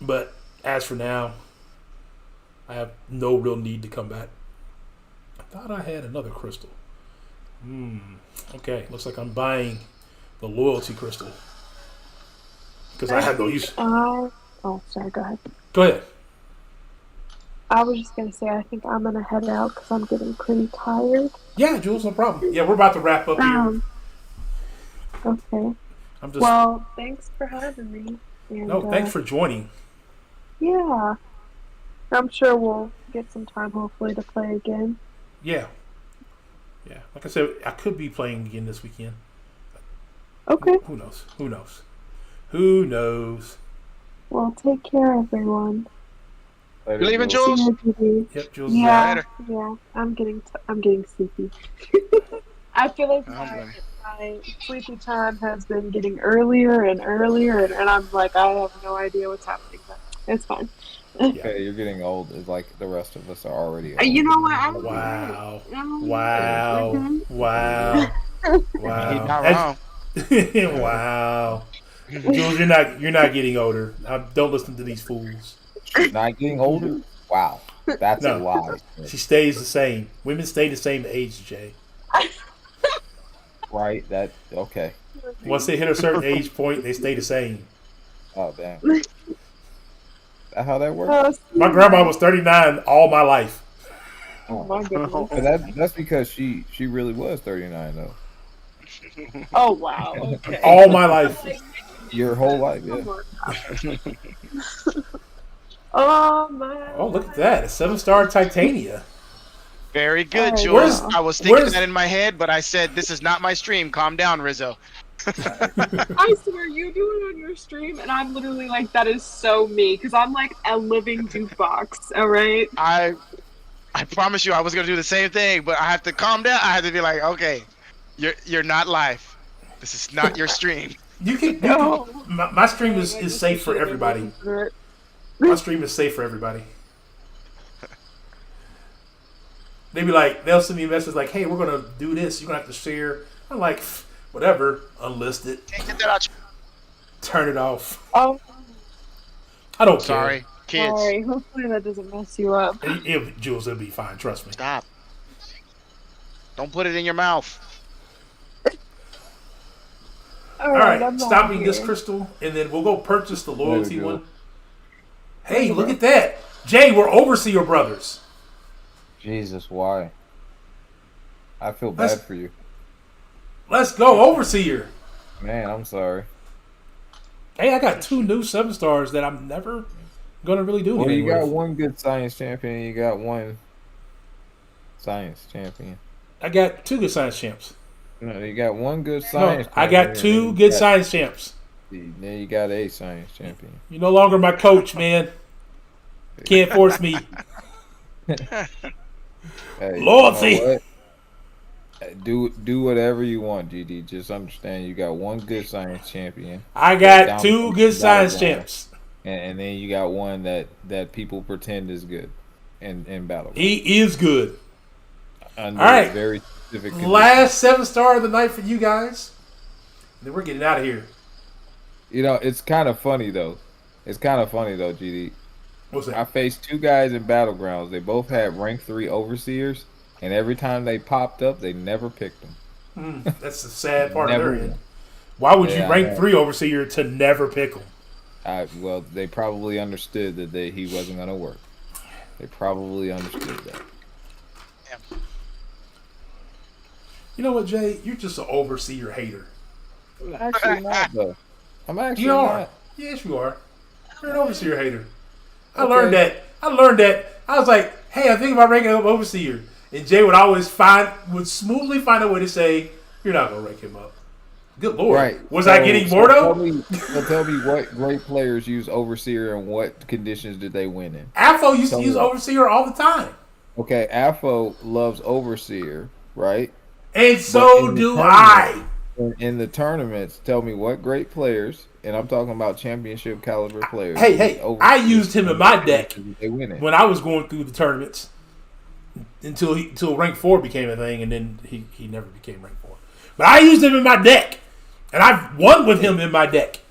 But as for now, I have no real need to come back. I thought I had another crystal. Okay, looks like I'm buying the loyalty crystal because I have no use. Sorry, go ahead. Go ahead. I was just going to say, I think I'm going to head out because I'm getting pretty tired. Yeah, Jules, no problem. Yeah, we're about to wrap up here. Okay. Well, thanks for having me. And, thanks for joining. Yeah. I'm sure we'll get some time, hopefully, to play again. Yeah. Yeah. Like I said, I could be playing again this weekend. Okay. Who knows? Well, take care, everyone. You leaving, Jules? Yep, Jules. Yeah. I'm getting sleepy. I feel like my sleepy time has been getting earlier and earlier, and I'm like, I have no idea what's happening, but it's fine. Okay, you're getting old. It's like the rest of us are already old. You know what? Wow. He's not wrong. Wow. Jules, you're not getting older. Don't listen to these fools. She's not getting older? Wow. That's a lie. She stays the same. Women stay the same age, Jay. Right? Okay. Once they hit a certain age point, they stay the same. Oh, damn. That how that works? My grandma was 39 all my life. Oh my goodness. That's because she really was 39 though. Oh wow. Okay. All my life. Your whole life, yeah. Oh my. Oh, look at that. A 7-star Titania. Very good, Jules. I was thinking that in my head, but I said, this is not my stream. Calm down, Rizzo. I swear, you do it on your stream, and I'm literally like, that is so me, because I'm like a living jukebox, alright? I promise you I was going to do the same thing, but I have to calm down. I have to be like, okay, you're not live. This is not your stream. My stream is safe for everybody. My stream is safe for everybody. They'll send me a message like, hey, we're going to do this. You're going to have to share. I'm like, whatever. Unlist it. Turn it off. Oh. I don't care. Sorry, kids. Sorry. Hopefully that doesn't mess you up. Jules, it'll be fine. Trust me. Stop. Don't put it in your mouth. All right. Stop eating this crystal, and then we'll go purchase the loyalty one. Hey, look at that. Jay, we're Overseer brothers. Jesus, why? I feel bad for you. Let's go, Overseer. Man, I'm sorry. Hey, I got 2 new 7-stars that I've never going to really do anything. Well, you got one good science champion. You got one science champion. I got 2 good science champs. No, you got one good science. No, I got 2 good science champs. Then you got a science champion. You're no longer my coach, man. Can't force me. Hey, Loyalty. You know do whatever you want, GD. Just understand you got one good science champion. I got 2 good science champs. And then you got one that people pretend is good in battle. He is good. Under all right. Very specific conditions. Last 7-star of the night for you guys. Then we're getting out of here. You know, it's kind of funny though. GD. What's that? I faced 2 guys in Battlegrounds. They both had rank 3 overseers, and every time they popped up, they never picked them. That's the sad part Never of their end. Why would you rank know. 3 overseer to never pick him? Well, they probably understood that he wasn't going to work. They probably understood that. Yeah. You know what, Jay? You're just an overseer hater. I'm actually not, though. I'm actually You are. not. Yes, you are. You're an overseer hater. I learned that. I was like, hey, I think about ranking up overseer. And Jay would smoothly find a way to say, you're not going to rank him up. Good Lord. Right. Was I getting more though? Tell me what great players use overseer and what conditions did they win in? AFO used to use overseer all the time. Okay, AFO loves overseer, right? And so do I. In the tournaments, tell me what great players, and I'm talking about championship caliber players. Hey, I used him in my deck they win it. when I was going through the tournaments until rank 4 became a thing, and then he never became rank 4. But I used him in my deck, and I've won with him in my deck.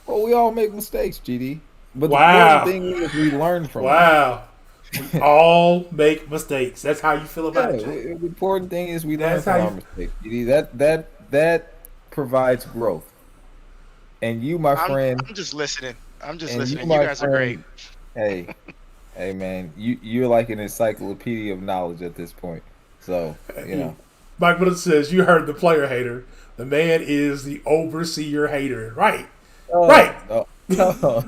Well, we all make mistakes, GD. But wow. the important thing is we learn from them. Wow. We all make mistakes. That's how you feel about it, Jay. The important thing is we learn from our mistakes, GD. That provides growth. And you, my friend. I'm just listening. You guys are great. Hey, man, you're like an encyclopedia of knowledge at this point. So, you know. Mike Middleton says, you heard the player hater. The man is the overseer hater. Right. Right. No.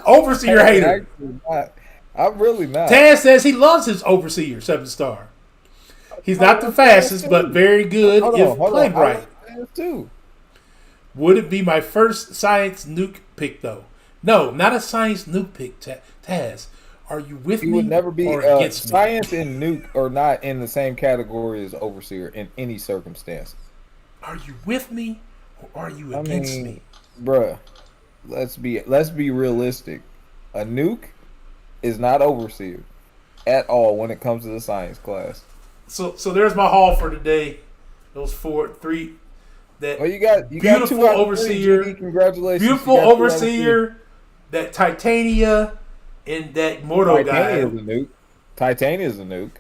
Overseer hater. I'm really not. Taz says he loves his overseer 7-star. He's not the fastest, but very good if played right. Would it be my first science nuke pick, though? No, not a science nuke pick, Taz. Are you with me? You would never be against science and nuke are not in the same category as overseer in any circumstance. Are you with me or are you against me? Bruh, let's be realistic. A nuke is not overseer at all when it comes to the science class. So there's my haul for today. Those 3. You got beautiful 2 out of 3, overseer. GD. Congratulations. Beautiful overseer. That Titania and that Mordo guy. Titania is a nuke.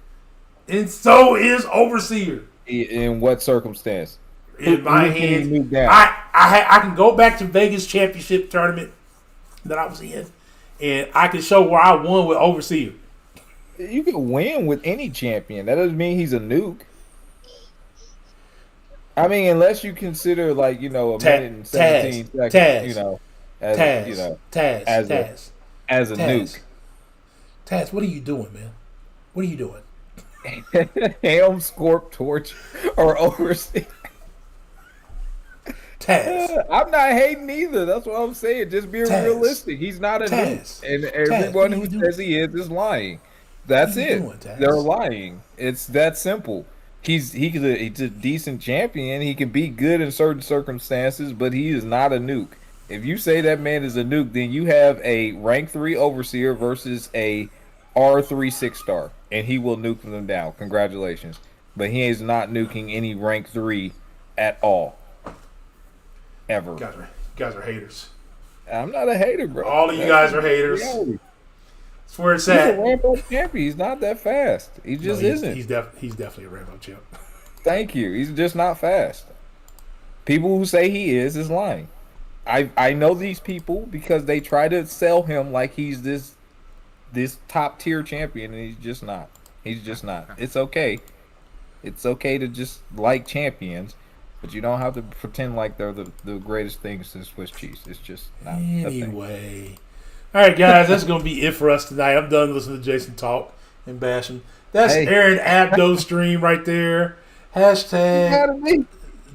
And so is overseer. In what circumstance? In my hands, I can go back to Vegas championship tournament that I was in, and I can show where I won with overseer. You can win with any champion. That doesn't mean he's a nuke. I mean, unless you consider like a minute and 17 seconds, Taz, as a nuke. Taz, what are you doing, man? What are you doing? Helm, Scorp, Torch, or overseer. Taz. I'm not hating either. That's what I'm saying. Just being realistic. He's not a nuke. And everyone who says he is lying. That's it. They're lying. It's that simple. He's a decent champion. He can be good in certain circumstances, but he is not a nuke. If you say that man is a nuke, then you have a rank 3 overseer versus a R3 6-star, and he will nuke them down. Congratulations. But he is not nuking any rank 3 at all. Ever. Guys are haters. I'm not a hater, bro. All of you guys are haters. That's where it's at. He's a Rambo champion. He's not that fast. He just isn't. He's definitely a Rambo champ. Thank you. He's just not fast. People who say he is lying. I know these people because they try to sell him like he's this top tier champion, and he's just not. He's just not. It's okay. It's okay to just like champions, but you don't have to pretend like they're the greatest thing since Swiss cheese. It's just not. Anyway, All right, guys, that's going to be it for us tonight. I'm done listening to Jason talk and bashing. That's Aaron Abdo stream right there. Hashtag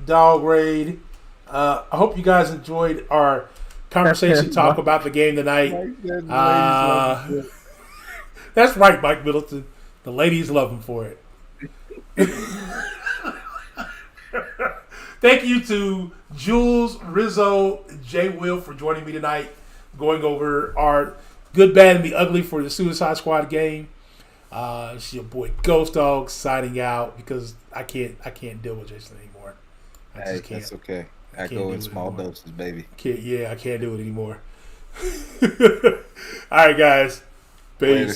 Dog Raid. I hope you guys enjoyed our conversation talk about the game tonight. That's right, Mike Middleton. The ladies love him for it. Thank you to Jules, Rizzo, Jay Will for joining me tonight, going over our good, bad, and the ugly for the Suicide Squad game. It's your boy Ghostdog signing out because I can't deal with Jason anymore. I just can't. That's okay. I go in small doses, baby. I can't do it anymore. All right, guys. Peace. Later.